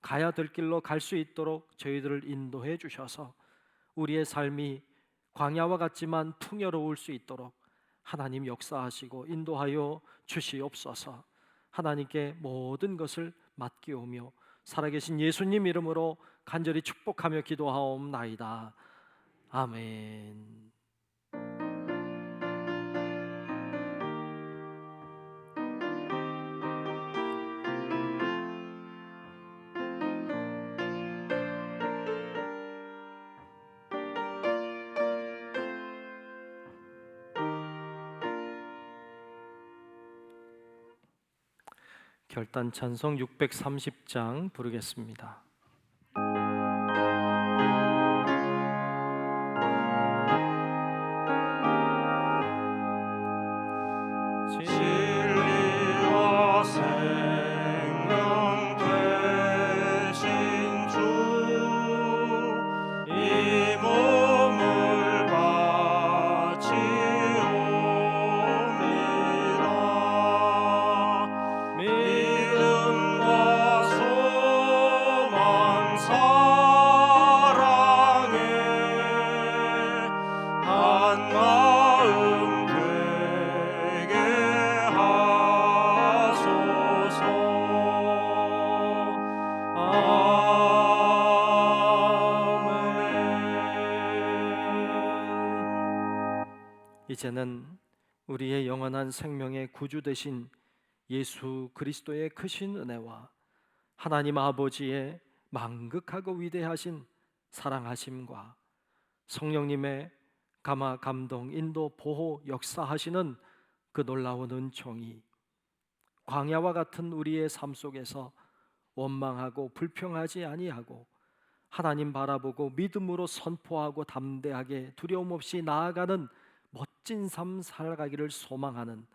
가야 될 길로 갈 수 있도록 저희들을 인도해 주셔서 우리의 삶이 광야와 같지만 풍요로울 수 있도록 하나님 역사하시고 인도하여 주시옵소서. 하나님께 모든 것을 맡기오며 살아계신 예수님 이름으로 간절히 축복하며 기도하옵나이다. 아멘. 결단 찬송 630장 부르겠습니다. 진리와 생명 되신 주, 이 몸을 바치옵니다. 믿음과 소망 사랑에 한 마음 되게 하소서. 아멘. 이제는 우리의 영원한 생명의 구주 되신 예수 그리스도의 크신 은혜와 하나님 아버지의 만극하고 위대하신 사랑하심과 성령님의 감화 감동 인도 보호 역사하시는 그 놀라운 은총이 광야와 같은 우리의 삶 속에서 원망하고 불평하지 아니하고 하나님 바라보고 믿음으로 선포하고 담대하게 두려움 없이 나아가는 멋진 삶 살아가기를 소망하는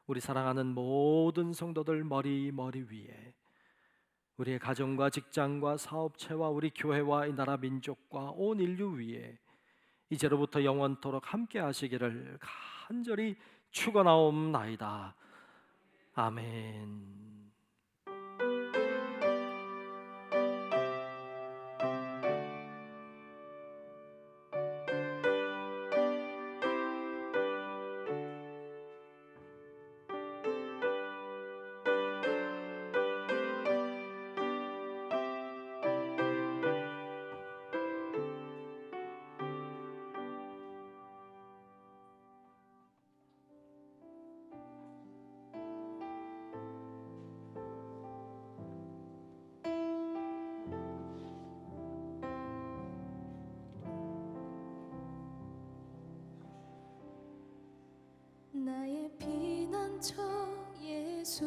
우리 사랑하는 모든 성도들 머리 위에 우리의 가정과 직장과 사업체와 우리 교회와 이 나라 민족과 온 인류 위에 이제로부터 영원토록 함께 하시기를 간절히 축원하옵나이다. 아멘. 도망쳐 예수